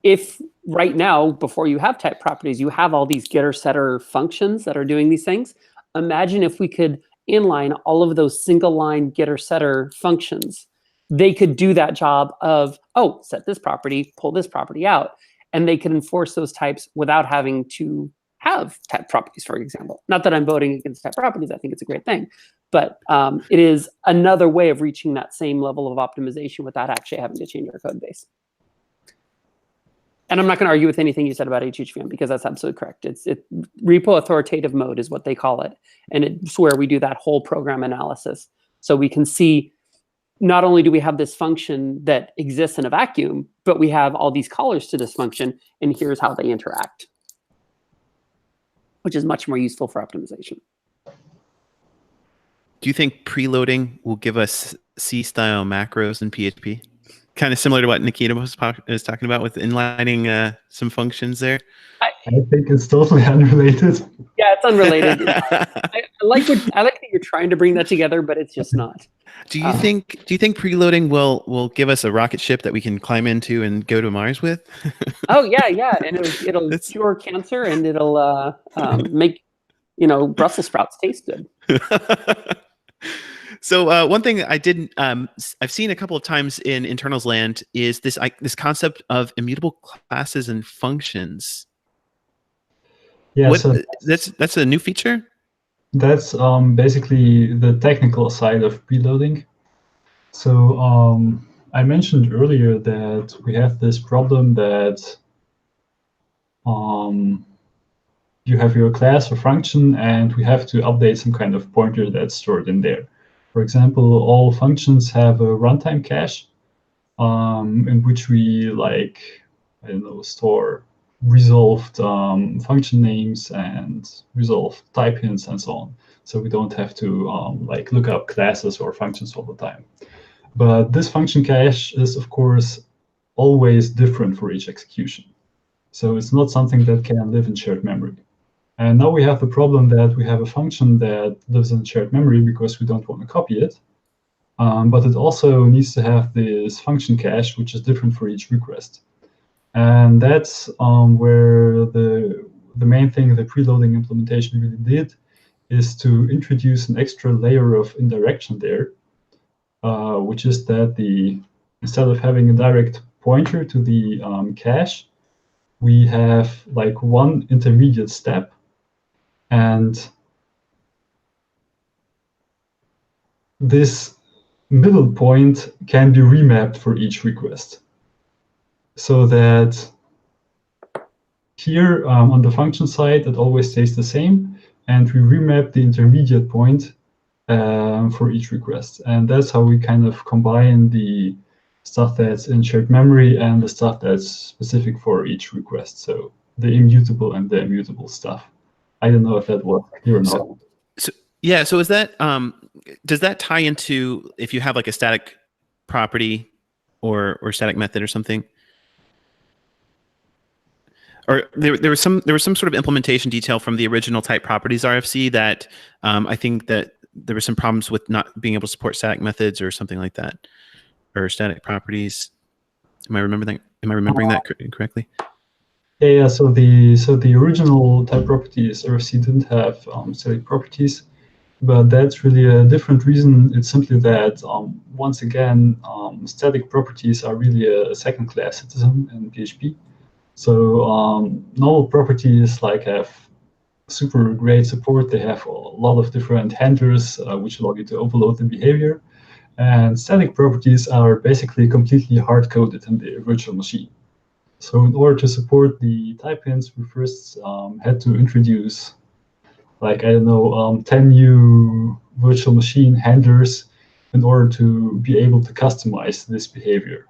if right now, before you have type properties, you have all these getter setter functions that are doing these things, imagine if we could inline all of those single line getter setter functions. They could do that job of, oh, set this property, pull this property out, and they could enforce those types without having to have type properties, for example. Not that I'm voting against type properties, I think it's a great thing, but it is another way of reaching that same level of optimization without actually having to change our code base. And I'm not going to argue with anything you said about HHVM because that's absolutely correct. It's repo authoritative mode is what they call it. And it's where we do that whole program analysis. So we can see not only do we have this function that exists in a vacuum, but we have all these callers to this function, and here's how they interact, which is much more useful for optimization. Do you think preloading will give us C-style macros in PHP? Kind of similar to what Nikita was talking about with inlining some functions there. I think it's totally unrelated. Yeah, it's unrelated. I like that you're trying to bring that together, but it's just not. Do you think preloading will give us a rocket ship that we can climb into and go to Mars with? Oh yeah, and it'll cure cancer, and it'll make Brussels sprouts taste good. So one thing I didn't, I've seen a couple of times in internals land is this concept of immutable classes and functions. Yeah, so that's a new feature. That's basically the technical side of preloading. So I mentioned earlier that we have this problem that you have your class or function, and we have to update some kind of pointer that's stored in there. For example, all functions have a runtime cache in which we store resolved function names and resolved type hints and so on. So we don't have to look up classes or functions all the time. But this function cache is, of course, always different for each execution. So it's not something that can live in shared memory. And now we have the problem that we have a function that lives in shared memory because we don't want to copy it. But it also needs to have this function cache, which is different for each request. And that's where the main thing the preloading implementation really did is to introduce an extra layer of indirection there, which is that instead of having a direct pointer to the cache, we have like one intermediate step, and this middle point can be remapped for each request. So that here on the function side, it always stays the same, and we remap the intermediate point for each request. And that's how we kind of combine the stuff that's in shared memory and the stuff that's specific for each request. So the immutable and the immutable stuff. I don't know if that was clear or not. So is that does that tie into if you have like a static property or static method or something? Or there was some sort of implementation detail from the original type properties RFC that I think that there were some problems with not being able to support static methods or something like that, or static properties. Am I remembering that correctly? Yeah. So the original type properties RFC didn't have static properties, but that's really a different reason. It's simply that once again, static properties are really a second-class citizen in PHP. So null properties have super great support. They have a lot of different handlers which allow you to overload the behavior. And static properties are basically completely hard-coded in the virtual machine. So in order to support the type hints, we first had to introduce, 10 new virtual machine handlers in order to be able to customize this behavior.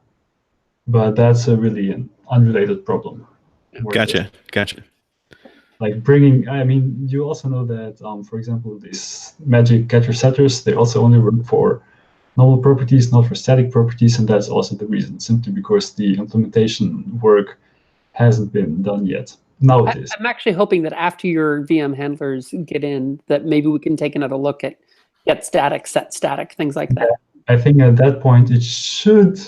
But that's really an unrelated problem. Gotcha. You also know that, for example, these magic getter setters, they also only work for normal properties, not for static properties, and that's also the reason, simply because the implementation work hasn't been done yet. Now it is. I'm actually hoping that after your VM handlers get in, that maybe we can take another look at get static, set static, things like that. I think at that point it should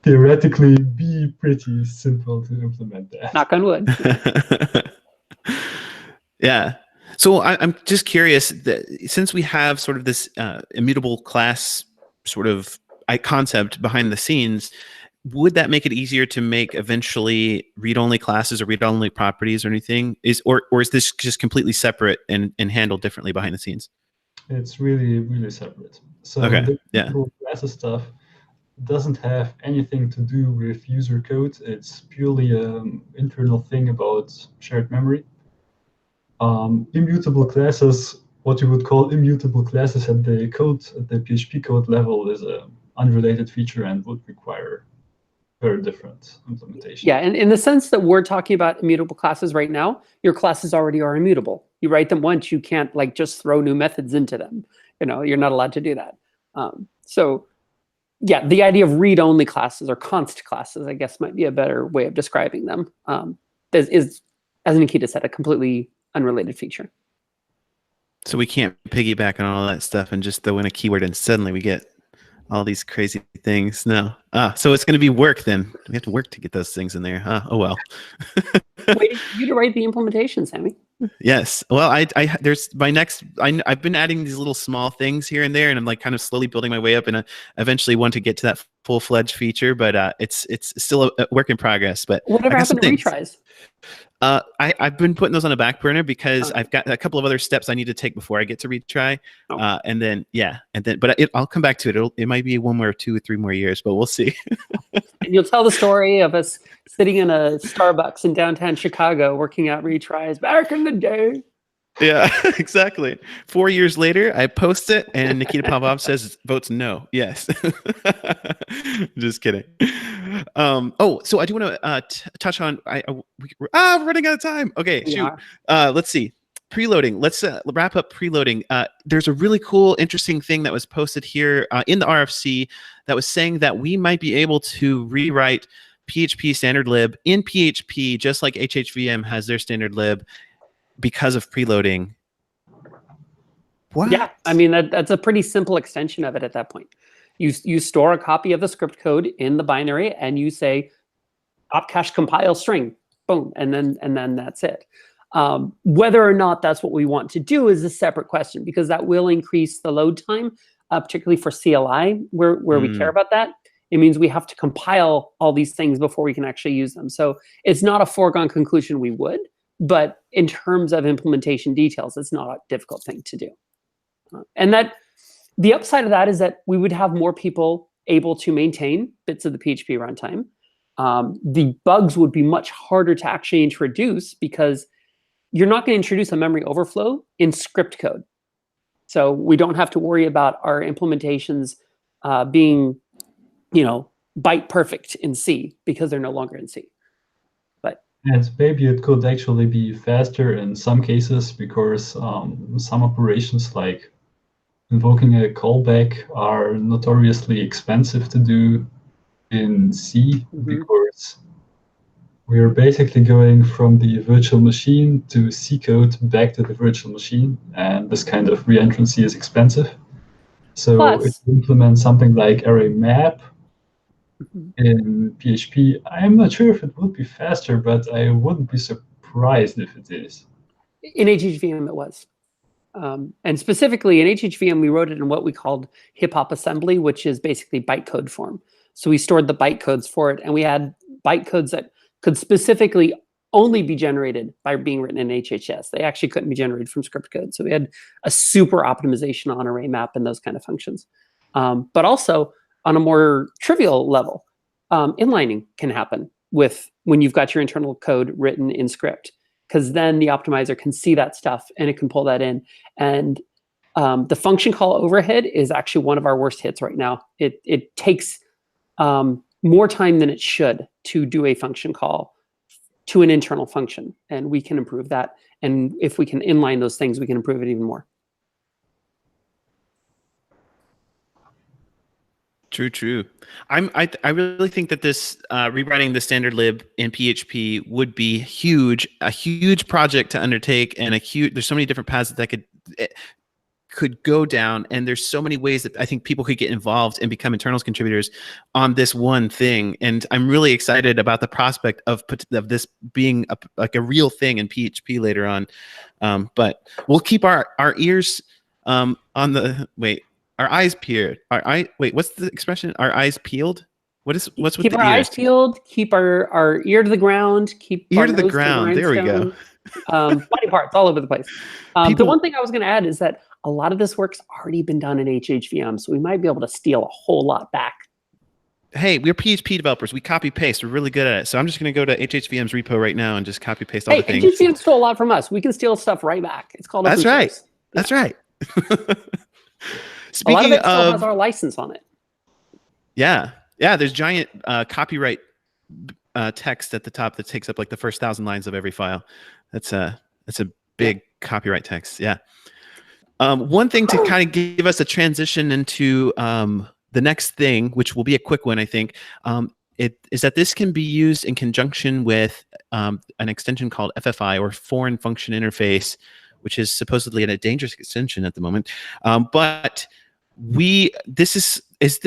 theoretically be pretty simple to implement that. Knock on wood. Yeah. So I'm just curious that since we have sort of this immutable class sort of concept behind the scenes, would that make it easier to make eventually read-only classes or read-only properties or anything? Or is this just completely separate and handled differently behind the scenes? It's really, really separate. So okay. the classes stuff doesn't have anything to do with user code. It's purely an internal thing about shared memory. Immutable classes, what you would call immutable classes at the PHP code level, is an unrelated feature and would require very different implementation. Yeah, and in the sense that we're talking about immutable classes right now, your classes already are immutable. You write them once, you can't just throw new methods into them. You're not allowed to do that. So yeah, the idea of read-only classes or const classes, I guess, might be a better way of describing them. Is, as Nikita said, a completely unrelated feature. So we can't piggyback on all that stuff and just throw in a keyword and suddenly we get all these crazy things. No. So it's going to be work then. We have to work to get those things in there. Oh well. Waiting for you to write the implementation, Sammy. Yes. Well, I've been adding these little small things here and there, and I'm kind of slowly building my way up, and I eventually want to get to that full-fledged feature, but it's still a work in progress. But whatever happened to retries? I've been putting those on a back burner because I've got a couple of other steps I need to take before I get to retry. But I'll come back to it. It might be 1 more, 2 or 3 more years, but we'll see. And you'll tell the story of us sitting in a Starbucks in downtown Chicago working out retries back in the day. Yeah, exactly. 4 years later, I post it, and Nikita Popov says votes no. Yes. Just kidding. So I do want to touch on. We're running out of time. Okay, shoot. Let's see. Preloading. Let's wrap up preloading. There's a really cool, interesting thing that was posted here in the RFC that was saying that we might be able to rewrite PHP standard lib in PHP, just like HHVM has their standard lib, because of preloading. What? Yeah, I mean that's a pretty simple extension of it at that point. You store a copy of the script code in the binary and you say opcache compile string, boom, and then that's it. Whether or not that's what we want to do is a separate question, because that will increase the load time, particularly for CLI, where we care about that. It means we have to compile all these things before we can actually use them. So it's not a foregone conclusion we would, but in terms of implementation details, it's not a difficult thing to do. And that the upside of that is that we would have more people able to maintain bits of the PHP runtime. The bugs would be much harder to actually introduce, because you're not going to introduce a memory overflow in script code. So we don't have to worry about our implementations being, byte perfect in C, because they're no longer in C. And maybe it could actually be faster in some cases, because some operations like invoking a callback are notoriously expensive to do in C, because we're basically going from the virtual machine to C code back to the virtual machine, and this kind of reentrancy is expensive. So if you implement something like array map in PHP, I'm not sure if it would be faster, but I wouldn't be surprised if it is. In HHVM, it was. And specifically in HHVM, we wrote it in what we called hip-hop assembly, which is basically bytecode form. So we stored the bytecodes for it, and we had bytecodes that could specifically only be generated by being written in HHS. They actually couldn't be generated from script code. So we had a super optimization on array map and those kind of functions. But also on a more trivial level, inlining can happen when you've got your internal code written in script, because then the optimizer can see that stuff and it can pull that in. And the function call overhead is actually one of our worst hits right now. It takes more time than it should to do a function call to an internal function, and we can improve that. And if we can inline those things, we can improve it even more. True. I really think that this rewriting the standard lib in PHP would be a huge project to undertake, and there's so many different paths that could go down, and there's so many ways that I think people could get involved and become internals contributors on this one thing. And I'm really excited about the prospect of this being a real thing in PHP later on. But we'll keep our ears on the our eyes peeled. What's the expression? Our eyes peeled? What's with keep the our ears? eyes peeled, keep our ear to the ground, keep ear our to the nose ground. There we go. Body parts all over the place. The one thing I was going to add is that a lot of this work's already been done in HHVM, so we might be able to steal a whole lot back. Hey, we're PHP developers. We copy paste. We're really good at it. So I'm just going to go to HHVM's repo right now and just copy paste all the things. HHVM stole a lot from us. We can steal stuff right back. It's called open source. That's right. Speaking a lot of it still has our license on it. Yeah. There's giant copyright text at the top that takes up like the first 1,000 lines of every file. That's a big copyright text. Yeah. One thing to kind of give us a transition into the next thing, which will be a quick one, I think, is that this can be used in conjunction with an extension called FFI, or Foreign Function Interface, which is supposedly a dangerous extension at the moment. But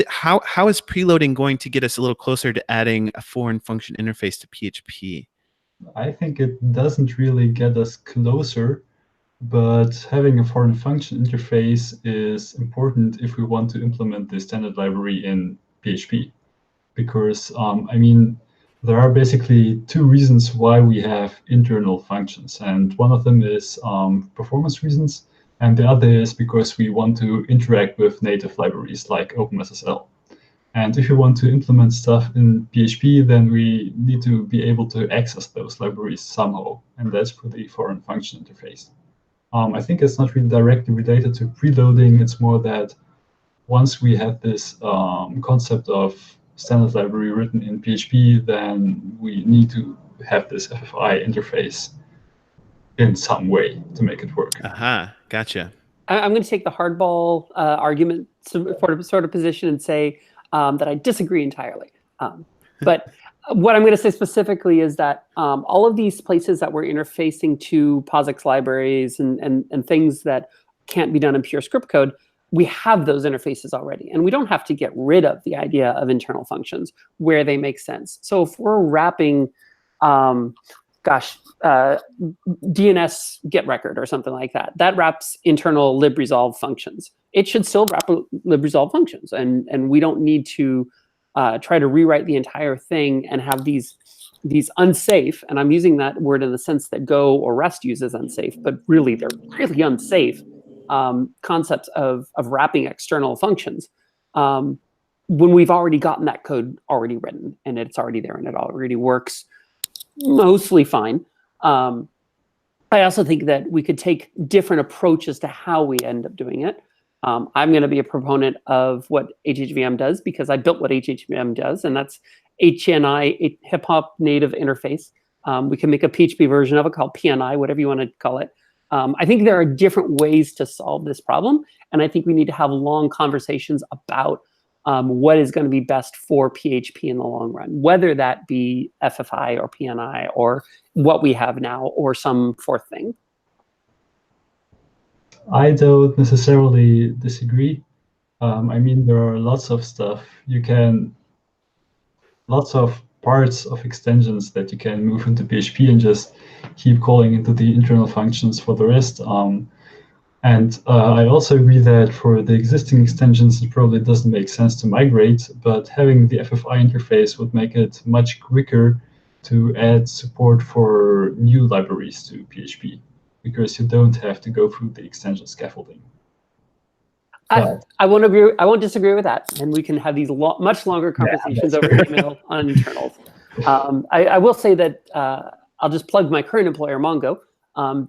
how is preloading going to get us a little closer to adding a foreign function interface to PHP? I think it doesn't really get us closer, but having a foreign function interface is important if we want to implement the standard library in PHP. Because, there are basically two reasons why we have internal functions. And one of them is performance reasons. And the other is because we want to interact with native libraries like OpenSSL. And if you want to implement stuff in PHP, then we need to be able to access those libraries somehow. And that's for the foreign function interface. I think it's not really directly related to preloading. It's more that once we have this concept of standard library written in PHP, then we need to have this FFI interface in some way to make it work. Gotcha. I'm going to take the hardball argument sort of position and say that I disagree entirely. But what I'm going to say specifically is that all of these places that we're interfacing to POSIX libraries and things that can't be done in pure script code, we have those interfaces already. And we don't have to get rid of the idea of internal functions where they make sense. So if we're wrapping DNS get record or something like that. That wraps internal libresolve functions. It should still wrap libresolve functions, and we don't need to try to rewrite the entire thing and have these unsafe, and I'm using that word in the sense that Go or Rust uses unsafe, but really they're really unsafe concepts of wrapping external functions when we've already gotten that code already written and it's already there and it already works mostly fine. I also think that we could take different approaches to how we end up doing it. I'm going to be a proponent of what HHVM does because I built what HHVM does, and that's HNI, a hip-hop native interface. We can make a PHP version of it called PNI, whatever you want to call it. I think there are different ways to solve this problem, and I think we need to have long conversations about what is going to be best for PHP in the long run, whether that be FFI or PNI or what we have now or some fourth thing. I don't necessarily disagree. I mean, there are lots of stuff lots of parts of extensions that you can move into PHP and just keep calling into the internal functions for the rest. And I also agree that for the existing extensions, it probably doesn't make sense to migrate, but having the FFI interface would make it much quicker to add support for new libraries to PHP, because you don't have to go through the extension scaffolding. I won't disagree with that, and we can have these much longer conversations over email on internals. I will say that I'll just plug my current employer, Mongo.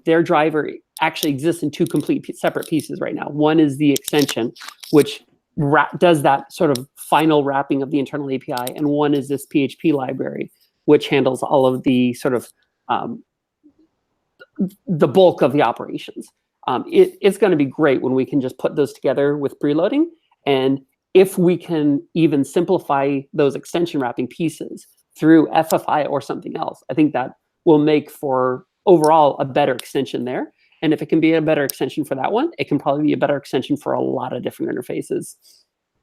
Their driver actually exists in two complete separate pieces right now. One is the extension, which does that sort of final wrapping of the internal API, and one is this PHP library, which handles all of the sort of the bulk of the operations. It's going to be great when we can just put those together with preloading, and if we can even simplify those extension wrapping pieces through FFI or something else, I think that will make for overall a better extension there. And if it can be a better extension for that one, it can probably be a better extension for a lot of different interfaces,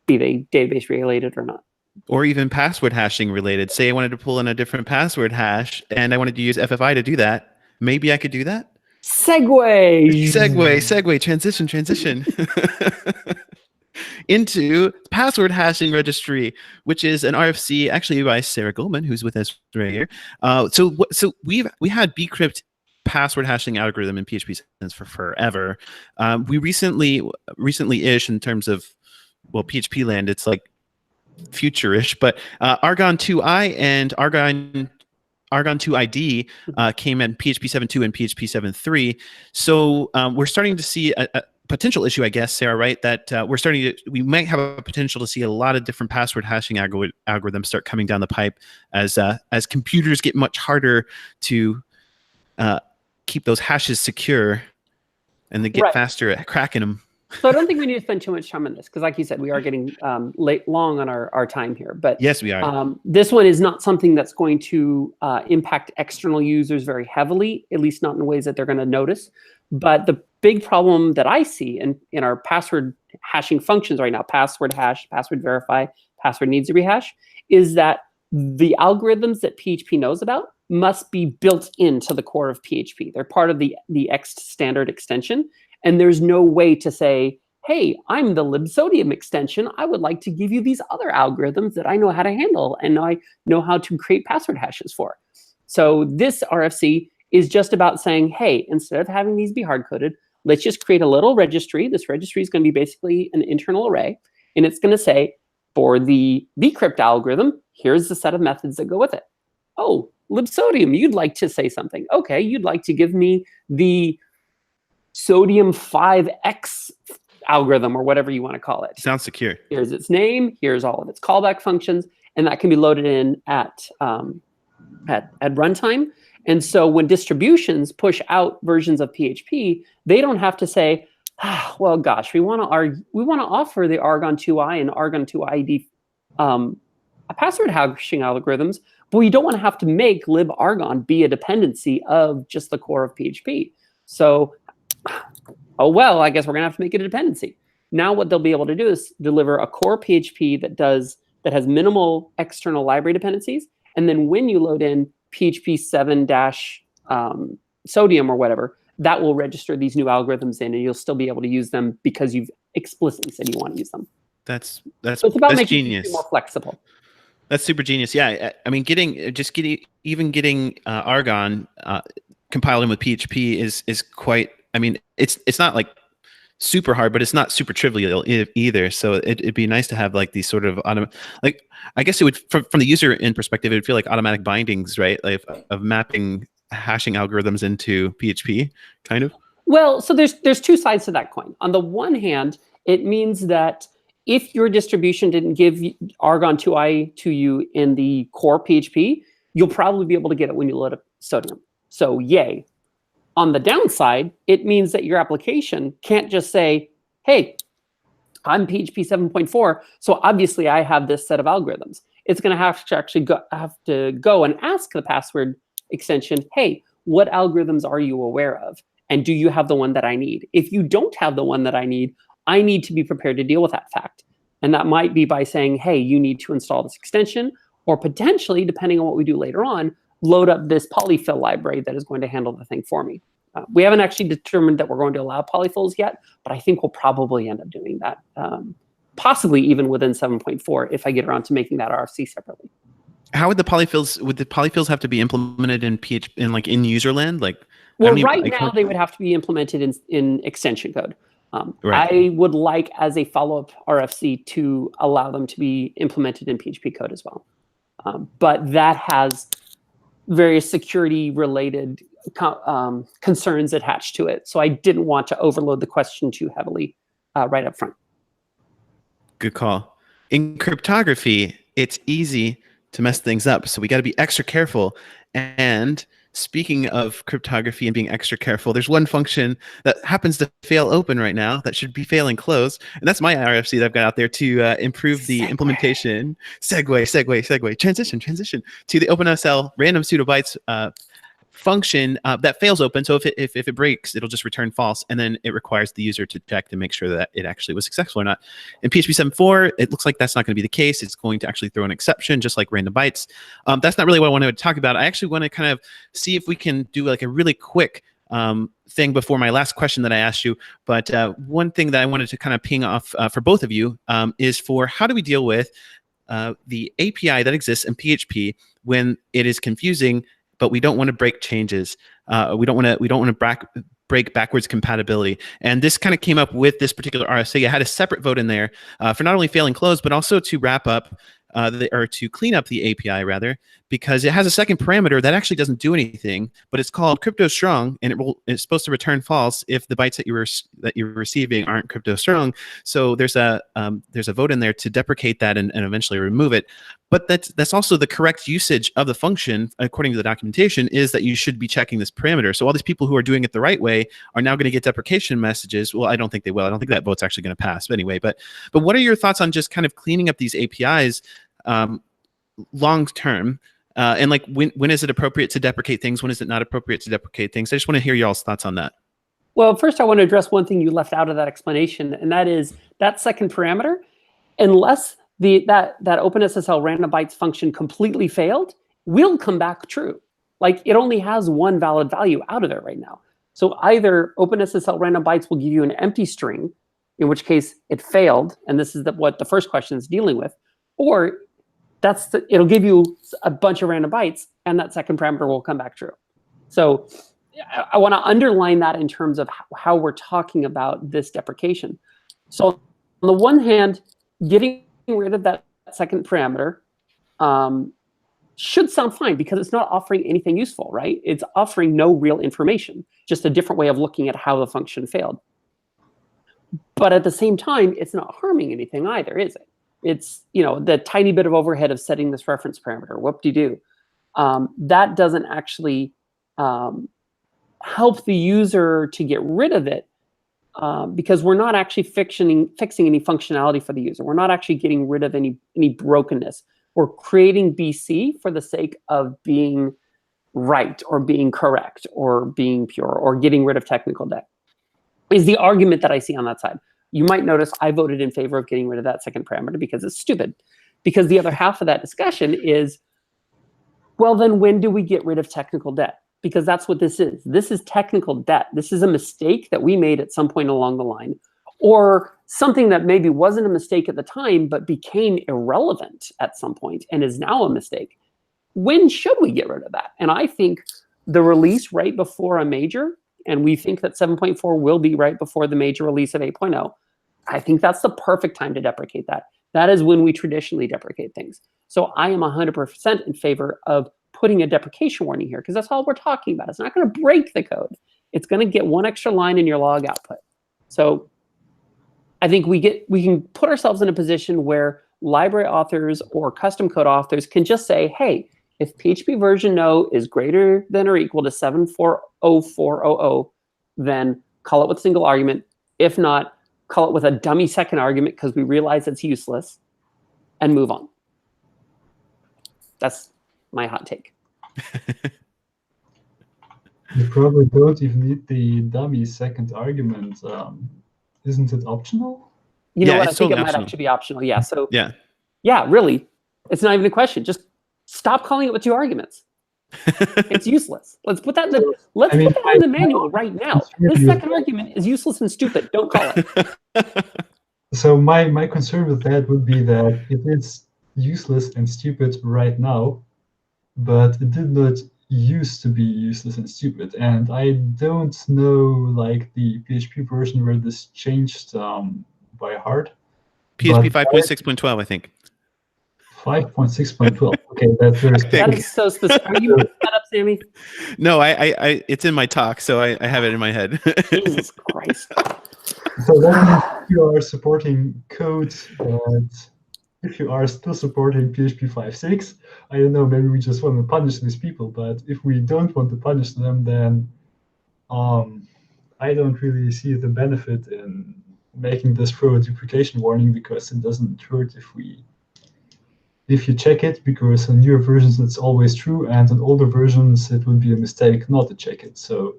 be they database related or not. Or even password hashing related. Say I wanted to pull in a different password hash and I wanted to use FFI to do that. Maybe I could do that? Segue, transition. Into password hashing registry, which is an RFC actually by Sara Golemon, who's with us right here. So we had bcrypt password hashing algorithm in PHP since for forever. We recently-ish in terms of, well, PHP land, it's like future-ish, but Argon 2i and Argon 2ID came in PHP 7.2 and PHP 7.3. So we're starting to see a potential issue, I guess, Sarah, right? That we might have a potential to see a lot of different password hashing algorithms start coming down the pipe as computers get much harder to keep those hashes secure, and they get faster at cracking them. So I don't think we need to spend too much time on this because, like you said, we are getting long on our time here. But yes, we are. This one is not something that's going to impact external users very heavily, at least not in ways that they're going to notice. But the big problem that I see in our password hashing functions right now, password hash, password verify, password needs to rehash, is that the algorithms that PHP knows about must be built into the core of PHP. They're part of the Ext standard extension. And there's no way to say, hey, I'm the libsodium extension. I would like to give you these other algorithms that I know how to handle and I know how to create password hashes for. So this RFC is just about saying, hey, instead of having these be hard-coded, let's just create a little registry. This registry is going to be basically an internal array. And it's going to say, for the bcrypt algorithm, here's the set of methods that go with it. Oh, libsodium, you'd like to say something. Okay, you'd like to give me the sodium 5x algorithm or whatever you want to call it. Sounds secure. Here's its name. Here's all of its callback functions, and that can be loaded in at runtime. And so when distributions push out versions of PHP, they don't have to say, well, gosh, we want to offer the Argon 2i and Argon 2ID password hashing algorithms, but we don't want to have to make libargon be a dependency of just the core of PHP. So, oh, well, I guess we're going to have to make it a dependency. Now what they'll be able to do is deliver a core PHP that has minimal external library dependencies. And then when you load in PHP 7 sodium or whatever, that will register these new algorithms in, and you'll still be able to use them because you've explicitly said you want to use them. That's So it's about that's making genius. it more flexible. That's super genius. Yeah, I mean, getting Argon compiled in with PHP is quite. I mean, it's not like super hard, but it's not super trivial either. So it'd be nice to have like these sort of like, I guess it would from the user in perspective, it would feel like automatic bindings, right? Like of mapping hashing algorithms into PHP, kind of. Well, so there's two sides to that coin. On the one hand, it means that if your distribution didn't give Argon 2i to you in the core PHP, you'll probably be able to get it when you load up Sodium. So yay. On the downside, it means that your application can't just say, hey, I'm PHP 7.4, so obviously I have this set of algorithms. It's going to have to actually go and ask the password extension, hey, what algorithms are you aware of? And do you have the one that I need? If you don't have the one that I need to be prepared to deal with that fact. And that might be by saying, hey, you need to install this extension, or potentially, depending on what we do later on, load up this polyfill library that is going to handle the thing for me. We haven't actually determined that we're going to allow polyfills yet, but I think we'll probably end up doing that, possibly even within 7.4 if I get around to making that RFC separately. How would the polyfills have to be implemented in PHP in user land? Like, well, right now they would have to be implemented in extension code. Right. I would like, as a follow-up RFC, to allow them to be implemented in PHP code as well. But that has various security-related concerns attached to it. So I didn't want to overload the question too heavily right up front. Good call. In cryptography, it's easy to mess things up, so we got to be extra careful. And speaking of cryptography and being extra careful, there's one function that happens to fail open right now that should be failing close, and that's my RFC that I've got out there to improve the implementation. Segue, transition to the OpenSL random pseudobytes function that fails open. So if it breaks, it'll just return false, and then it requires the user to check to make sure that it actually was successful or not. In PHP 7.4, it looks like that's not going to be the case. It's going to actually throw an exception, just like random bytes. That's not really what I wanted to talk about. I actually want to kind of see if we can do like a really quick thing before my last question that I asked you. But one thing that I wanted to kind of ping off for both of you is for how do we deal with the API that exists in PHP when it is confusing, but we don't want to break changes. We don't want to break backwards compatibility. And this kind of came up with this particular RFC. I had a separate vote in there for not only failing close, but also to wrap up or to clean up the API rather, because it has a second parameter that actually doesn't do anything, but it's called crypto strong, and it's supposed to return false if the bytes that you're receiving aren't crypto strong. So there's a vote in there to deprecate that and eventually remove it. But that's also the correct usage of the function, according to the documentation, is that you should be checking this parameter. So all these people who are doing it the right way are now going to get deprecation messages. Well, I don't think they will. I don't think that vote's actually going to pass. But anyway, but what are your thoughts on just kind of cleaning up these APIs long term? And like when is it appropriate to deprecate things? When is it not appropriate to deprecate things? I just want to hear y'all's thoughts on that. Well, first I want to address one thing you left out of that explanation, and that is that second parameter, unless that OpenSSL random bytes function completely failed, will come back true. Like it only has one valid value out of there right now. So either OpenSSL random bytes will give you an empty string, in which case it failed, and this is what the first question is dealing with, or it'll give you a bunch of random bytes, and that second parameter will come back true. So I want to underline that in terms of how we're talking about this deprecation. So on the one hand, getting rid of that second parameter should sound fine because it's not offering anything useful, right? It's offering no real information, just a different way of looking at how the function failed. But at the same time, it's not harming anything either, is it? It's, the tiny bit of overhead of setting this reference parameter, whoop-de-doo. That doesn't actually help the user to get rid of it because we're not actually fixing any functionality for the user. We're not actually getting rid of any brokenness. We're creating BC for the sake of being right or being correct or being pure or getting rid of technical debt, is the argument that I see on that side. You might notice I voted in favor of getting rid of that second parameter because it's stupid. Because the other half of that discussion is, well, then when do we get rid of technical debt? because that's what this is. This is technical debt. This is a mistake that we made at some point along the line, or something that maybe wasn't a mistake at the time, but became irrelevant at some point and is now a mistake. When should we get rid of that? And I think the release right before a major, and we think that 7.4 will be right before the major release of 8.0, I think that's the perfect time to deprecate that. That is when we traditionally deprecate things. So I am 100% in favor of putting a deprecation warning here, because that's all we're talking about. It's not going to break the code. It's going to get one extra line in your log output. So I think we can put ourselves in a position where library authors or custom code authors can just say, hey, if PHP version no is greater than or equal to 7.40400, then call it with single argument. If not, call it with a dummy second argument because we realize it's useless, and move on. That's my hot take. You probably don't even need the dummy second argument. Isn't it optional? You know what? I it's think it totally might optional. actually be optional. Yeah. So Yeah. Really, it's not even a question. Just stop calling it with two arguments. It's useless. Let's put that in the in the manual right now. This second argument is useless and stupid. Don't call it. So my concern with that would be that it is useless and stupid right now, but it did not used to be useless and stupid. And I don't know like the PHP version where this changed by heart. PHP 5.6.12, I think. 5.6.12. Okay, that's very specific. That is so specific. Are you making that up, Sammy? No, I it's in my talk, so I have it in my head. Jesus Christ. So that means you are supporting code, and if you are still supporting PHP 5.6, I don't know, maybe we just want to punish these people, but if we don't want to punish them, then I don't really see the benefit in making this throw a deprecation warning, because it doesn't hurt if you check it, because on newer versions it's always true, and on older versions it would be a mistake not to check it. So,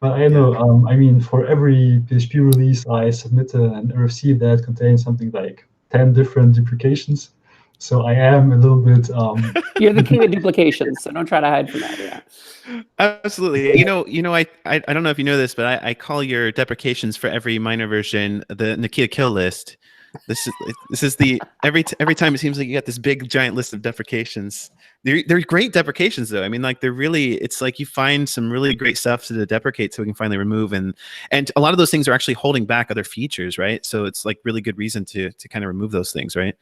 but I know, I mean, for every PHP release, I submit an RFC that contains something like 10 different deprecations. So I am a little bit. You're the king of duplications, so don't try to hide from that. Yeah. Absolutely. You know, I don't know if you know this, but I call your deprecations for every minor version the Nikita kill list. This is the every time it seems like you got this big giant list of deprecations. They're great deprecations though. I mean, like it's like you find some really great stuff to deprecate so we can finally remove, and a lot of those things are actually holding back other features, right? So it's like really good reason to kind of remove those things, right?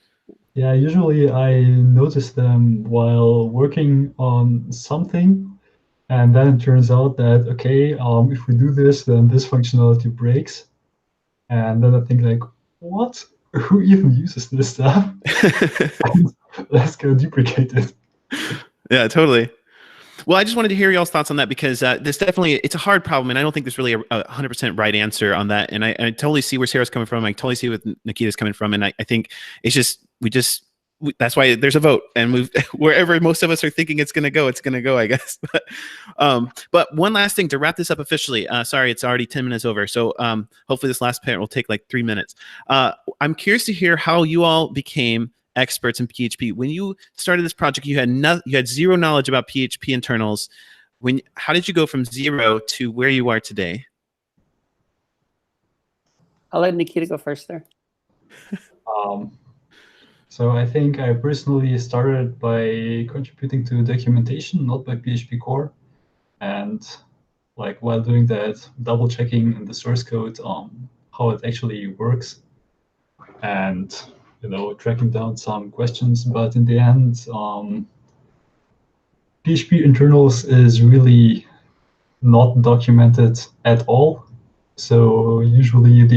Yeah, usually I notice them while working on something, and then it turns out that okay, if we do this, then this functionality breaks, and then I think like, what? Who even uses this stuff? Let's go deprecate it. Yeah, totally. Well, I just wanted to hear y'all's thoughts on that, because it's a hard problem, and I don't think there's really a 100% right answer on that. And I totally see where Sara's coming from. I totally see where Nikita's coming from, and I think it's just that's why there's a vote, and wherever most of us are thinking it's going to go, I guess. But one last thing to wrap this up officially. Sorry, it's already 10 minutes over, so hopefully this last part will take like 3 minutes. I'm curious to hear how you all became experts in PHP. When you started this project, you had zero knowledge about PHP internals. How did you go from zero to where you are today? I'll let Nikita go first there. So I think I personally started by contributing to documentation, not by PHP core, and like while doing that, double checking in the source code how it actually works, and tracking down some questions. But in the end, PHP internals is really not documented at all. So usually it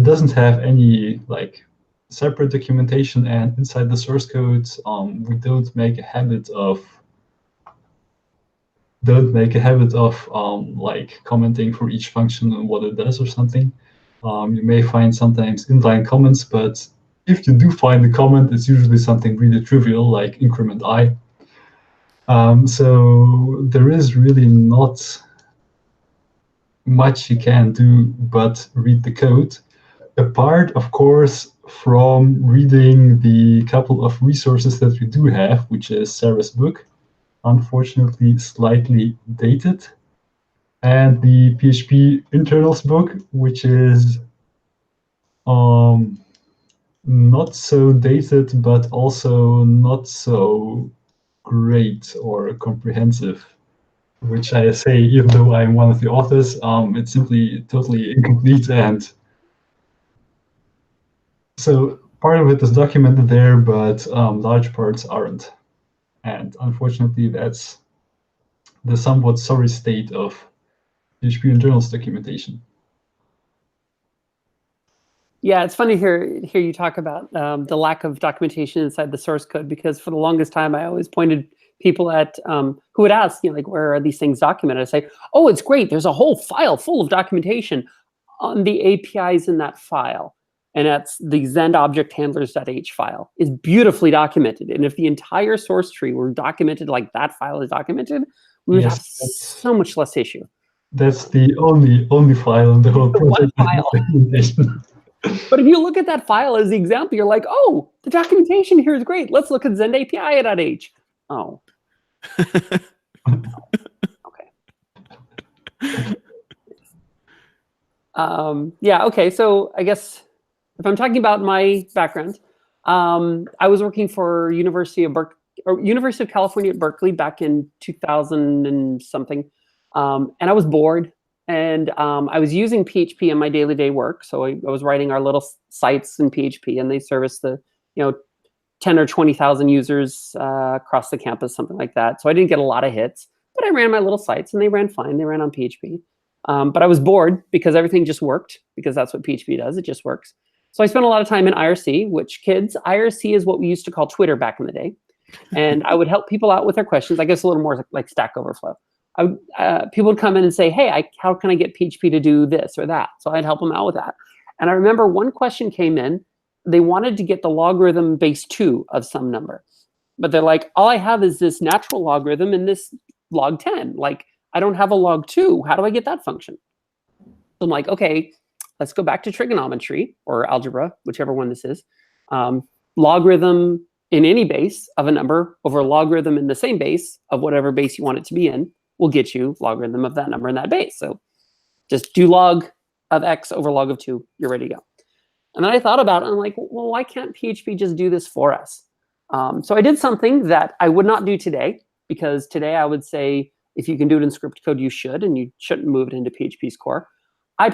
doesn't have any like separate documentation, and inside the source code, we don't make a habit of like commenting for each function and what it does or something. You may find sometimes inline comments, but if you do find a comment, it's usually something really trivial like increment I. So there is really not much you can do but read the code, apart, of course, from reading the couple of resources that we do have, which is Sara's book unfortunately slightly dated. And the PHP internals book, which is not so dated, but also not so great or comprehensive, which I say, even though I'm one of the authors, it's simply totally incomplete. And so part of it is documented there, but large parts aren't. And unfortunately, that's the somewhat sorry state of PHP internals documentation. Yeah, it's funny to hear you talk about the lack of documentation inside the source code, because for the longest time, I always pointed people at who would ask, like, where are these things documented? I say, oh, it's great. There's a whole file full of documentation on the APIs in that file. And that's the Zend object handlers.h file is beautifully documented. And if the entire source tree were documented like that file is documented, we would have so much less issue. That's the only file in the whole project. But if you look at that file as the example, you're like, oh, the documentation here is great. Let's look at Zend API.h. Oh. Okay. Yeah, okay. So I guess if I'm talking about my background, I was working for University of California at Berkeley back in 2000 and something. And I was bored. And I was using PHP in my day-to-day work. So I was writing our little sites in PHP, and they service the 10 or 20,000 users across the campus, something like that. So I didn't get a lot of hits, but I ran my little sites, and they ran fine. They ran on PHP. But I was bored because everything just worked, because that's what PHP does. It just works. So I spent a lot of time in IRC, which IRC is what we used to call Twitter back in the day. And I would help people out with their questions. I guess a little more like Stack Overflow. People would come in and say, hey, how can I get PHP to do this or that? So I'd help them out with that. And I remember one question came in. They wanted to get the logarithm base 2 of some number. But they're like, all I have is this natural logarithm and this log 10. Like, I don't have a log 2. How do I get that function? So I'm like, okay, let's go back to trigonometry or algebra, whichever one this is. Logarithm in any base of a number over logarithm in the same base of whatever base you want it to be in will get you logarithm of that number in that base. So just do log of x over log of 2. You're ready to go. And then I thought about it, and I'm like, well, why can't PHP just do this for us? So I did something that I would not do today, because today I would say, if you can do it in script code, you should, and you shouldn't move it into PHP's core. I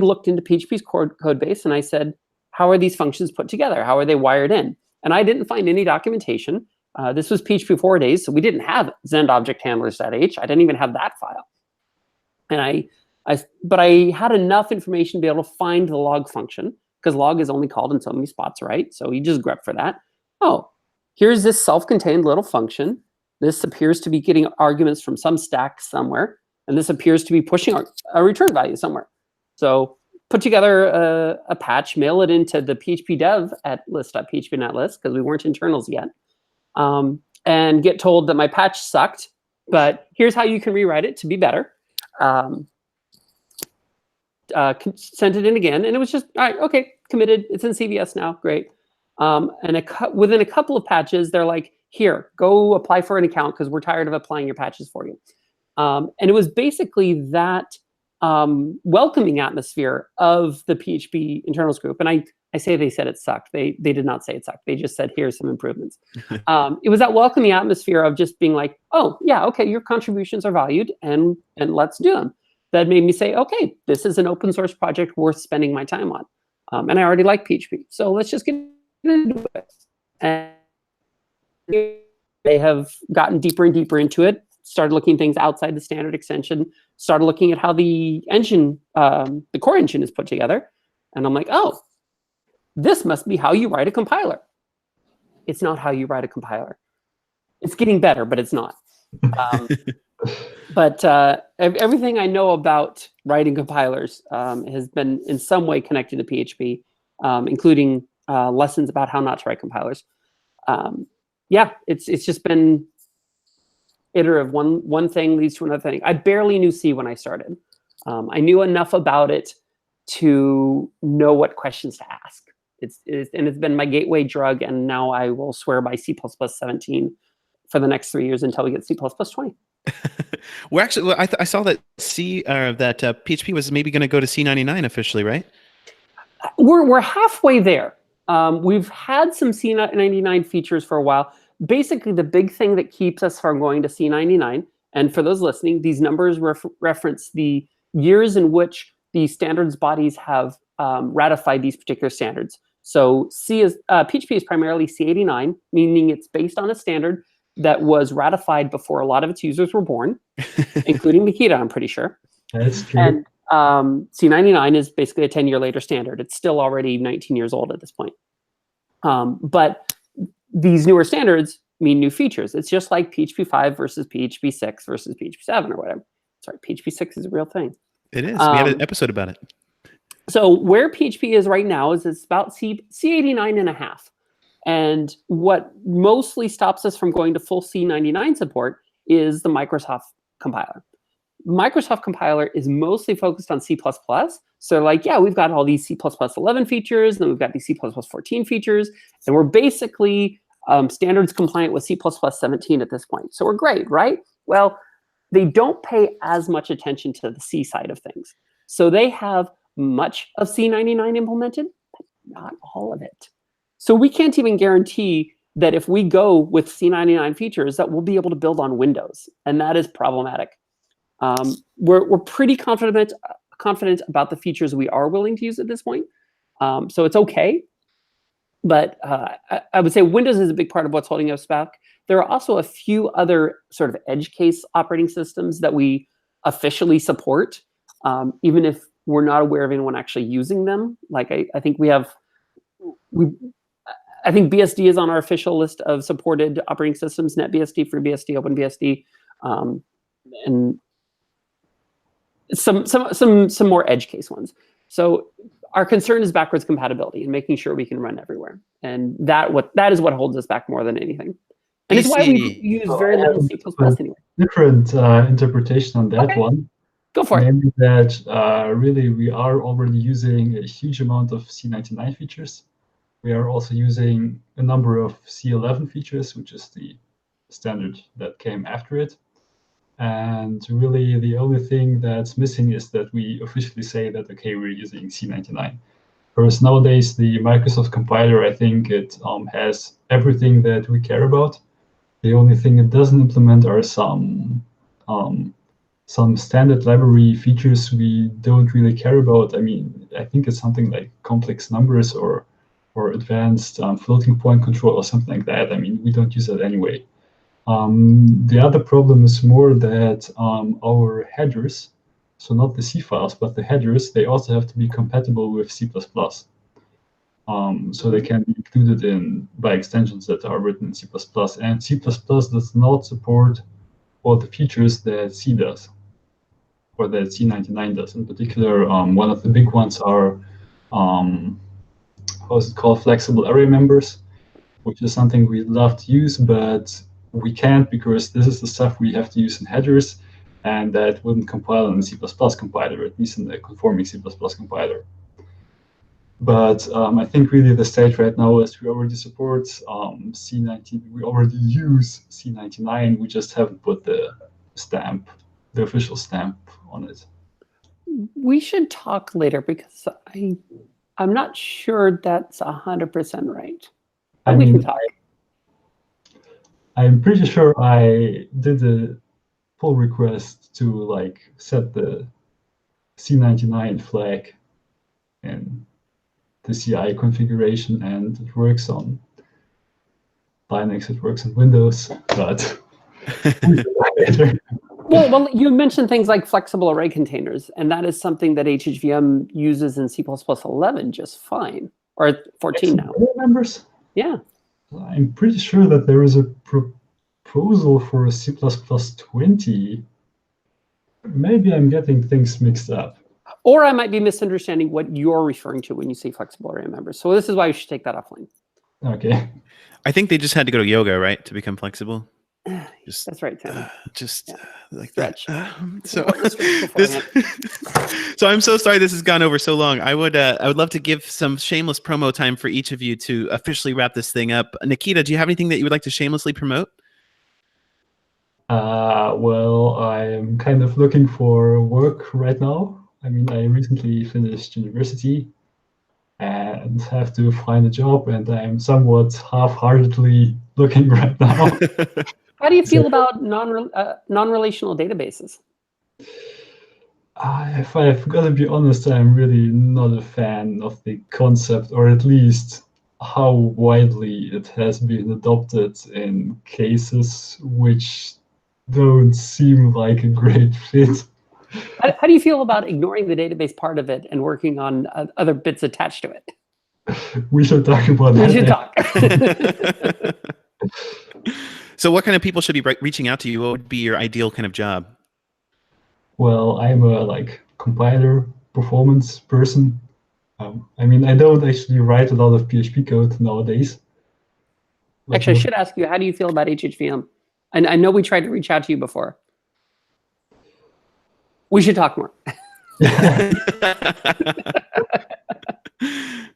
looked into PHP's code base, and I said, how are these functions put together? How are they wired in? And I didn't find any documentation. This was PHP 4 days, so we didn't have Zend object handlers.h. I didn't even have that file. And but I had enough information to be able to find the log function, because log is only called in so many spots, right? So you just grep for that. Oh, here's this self-contained little function. This appears to be getting arguments from some stack somewhere, and this appears to be pushing a return value somewhere. So put together a patch, mail it into the PHP dev at list.php.net/list, because we weren't internals yet, and get told that my patch sucked, but here's how you can rewrite it to be better. Sent it in again, and it was just, all right, okay, committed. It's in CVS now, great. And within a couple of patches, they're like, here, go apply for an account, because we're tired of applying your patches for you. And it was basically that welcoming atmosphere of the PHP internals group. And I say they said it sucked. They did not say it sucked. They just said, here's some improvements. It was that welcoming atmosphere of just being like, oh, yeah, okay, your contributions are valued, and let's do them. That made me say, okay, this is an open source project worth spending my time on. And I already like PHP. So let's just get into it. And they have gotten deeper and deeper into it, started looking things outside the standard extension, started looking at how the engine, the core engine is put together. And I'm like, oh, this must be how you write a compiler. It's not how you write a compiler. It's getting better, but it's not. But everything I know about writing compilers has been in some way connected to PHP, including lessons about how not to write compilers. Yeah, it's just been iterative. One thing leads to another thing. I barely knew C when I started. I knew enough about it to know what questions to ask. It's been my gateway drug, and now I will swear by C++ 17 for the next 3 years until we get C++ 20. We're actually, well, I saw that PHP was maybe going to go to C99 officially, right? We're halfway there. We've had some C99 features for a while. Basically, the big thing that keeps us from going to C99, and for those listening, these numbers reference the years in which the standards bodies have ratified these particular standards. So PHP is primarily C89, meaning it's based on a standard that was ratified before a lot of its users were born, including Nikita, I'm pretty sure. That's true. And C99 is basically a 10-year later standard. It's still already 19 years old at this point. But these newer standards mean new features. It's just like PHP 5 versus PHP 6 versus PHP 7 or whatever. Sorry, PHP 6 is a real thing. It is. We had an episode about it. So where PHP is right now is it's about C89 and a half. And what mostly stops us from going to full C99 support is the Microsoft compiler. Microsoft compiler is mostly focused on C++. So like, yeah, we've got all these C++ 11 features, and then we've got these C++ 14 features, and we're basically standards compliant with C++ 17 at this point. So we're great, right? Well, they don't pay as much attention to the C side of things. So they have much of C99 implemented, but not all of it. So we can't even guarantee that if we go with C99 features that we'll be able to build on Windows, and that is problematic. We're pretty confident about the features we are willing to use at this point. So it's okay. But I would say Windows is a big part of what's holding us back. There are also a few other sort of edge case operating systems that we officially support, even if we're not aware of anyone actually using them. Like I think I think BSD is on our official list of supported operating systems: NetBSD, FreeBSD, OpenBSD, and some more edge case ones. So our concern is backwards compatibility and making sure we can run everywhere, and that is what holds us back more than anything. And it's why we use very little C++ anyway. Different interpretation on that one. Go for it. Namely that really we are already using a huge amount of C99 features. We are also using a number of C11 features, which is the standard that came after it. And really the only thing that's missing is that we officially say that, okay, we're using C99. Whereas nowadays, the Microsoft compiler, I think it has everything that we care about. The only thing it doesn't implement are some standard library features we don't really care about. I mean, I think it's something like complex numbers or advanced floating point control or something like that. I mean, we don't use that anyway. The other problem is more that our headers, so not the C files, but the headers, they also have to be compatible with C++. So they can be included by extensions that are written in C++. And C++ does not support all the features that C does, or that C99 does. In particular, one of the big ones are, flexible array members, which is something we'd love to use, but we can't because this is the stuff we have to use in headers, and that wouldn't compile in the C++ compiler, at least in the conforming C++ compiler. But I think really the state right now is we already support C19. We already use C99. We just haven't put the official stamp on it. We should talk later because I'm not sure that's 100% right. But we can talk. I'm pretty sure I did a pull request to set the C99 flag in the CI configuration, and it works on Linux, it works on Windows, but well, you mentioned things like flexible array containers, and that is something that HHVM uses in C++ 11 just fine, or 14 now. Members? Yeah. I'm pretty sure that there is a proposal for a C++ 20. Maybe I'm getting things mixed up. Or I might be misunderstanding what you're referring to when you say flexible array members. So this is why we should take that offline. Okay. I think they just had to go to yoga, right, to become flexible. That's right, Tim. Like stretch. So I'm so sorry this has gone over so long. I would love to give some shameless promo time for each of you to officially wrap this thing up. Nikita, do you have anything that you would like to shamelessly promote? Well, I'm kind of looking for work right now. I mean, I recently finished university and have to find a job, and I'm somewhat half-heartedly looking right now. How do you feel So- about non-relational databases? If I've got to be honest, I'm really not a fan of the concept, or at least how widely it has been adopted in cases which don't seem like a great fit. How do you feel about ignoring the database part of it and working on other bits attached to it? We should talk about We that. should talk. So what kind of people should be reaching out to you? What would be your ideal kind of job? Well, I'm a compiler performance person. I mean, I don't actually write a lot of PHP code nowadays. Actually, I should ask you, how do you feel about HHVM? And I know we tried to reach out to you before. We should talk more.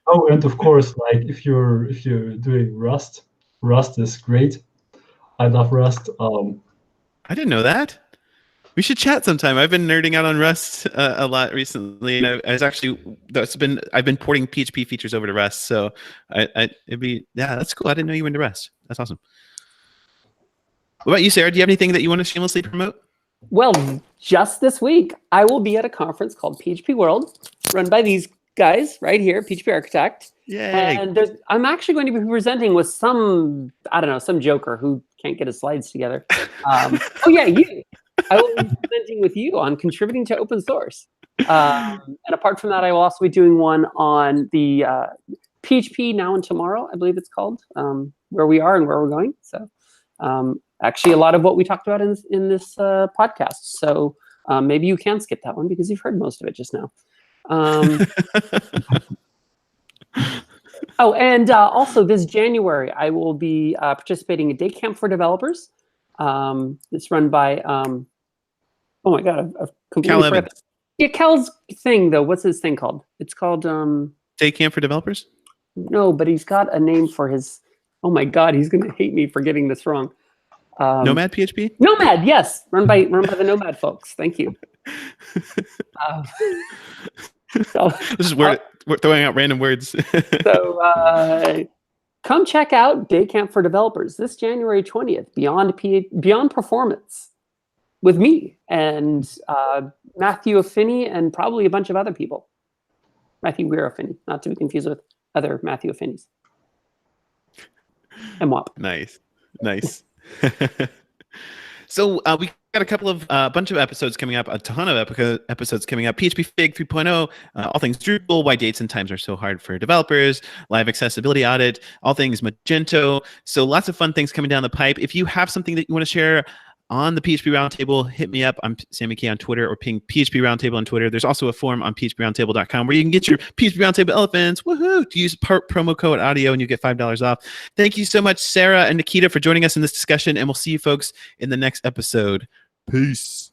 Oh, and of course, if you're doing Rust, Rust is great. I love Rust. I didn't know that. We should chat sometime. I've been nerding out on Rust a lot recently, and I've been porting PHP features over to Rust. So that's cool. I didn't know you were into Rust. That's awesome. What about you, Sarah? Do you have anything that you want to shamelessly promote? Well, just this week, I will be at a conference called PHP World, run by these guys right here, PHP Architect. Yay. And I'm actually going to be presenting with some joker who can't get his slides together. Oh yeah, you. I will be presenting with you on contributing to open source. And apart from that, I will also be doing one on the PHP Now and Tomorrow, I believe it's called, where we are and where we're going. So actually a lot of what we talked about in this podcast. So maybe you can skip that one because you've heard most of it just now. Oh, and also this January, I will be participating in Day Camp for Developers. It's run by, oh my God, I've completely Cal forgot. Evans. Yeah, Cal's thing, though. What's his thing called? It's called... Day Camp for Developers? No, but he's got a name for his... Oh my God, he's going to hate me for getting this wrong. Nomad PHP? Nomad, yes. Run by the Nomad folks. Thank you. So, This is we're throwing out random words. So come check out Day Camp for Developers this January 20th, Beyond Performance, with me and Matthew Affinney and probably a bunch of other people. Matthew Weir Affinney, not to be confused with other Matthew Affinneys. And WAP. Nice. So we got a bunch of episodes coming up, a ton of episodes coming up. PHP Fig 3.0, all things Drupal, why dates and times are so hard for developers, live accessibility audit, all things Magento. So lots of fun things coming down the pipe. If you have something that you want to share on the PHP Roundtable, hit me up. I'm Sammy K on Twitter, or ping PHP Roundtable on Twitter. There's also a forum on phproundtable.com where you can get your PHP Roundtable elephants. Woohoo! To use promo code audio and you get $5 off. Thank you so much, Sara and Nikita, for joining us in this discussion, and we'll see you folks in the next episode. Peace.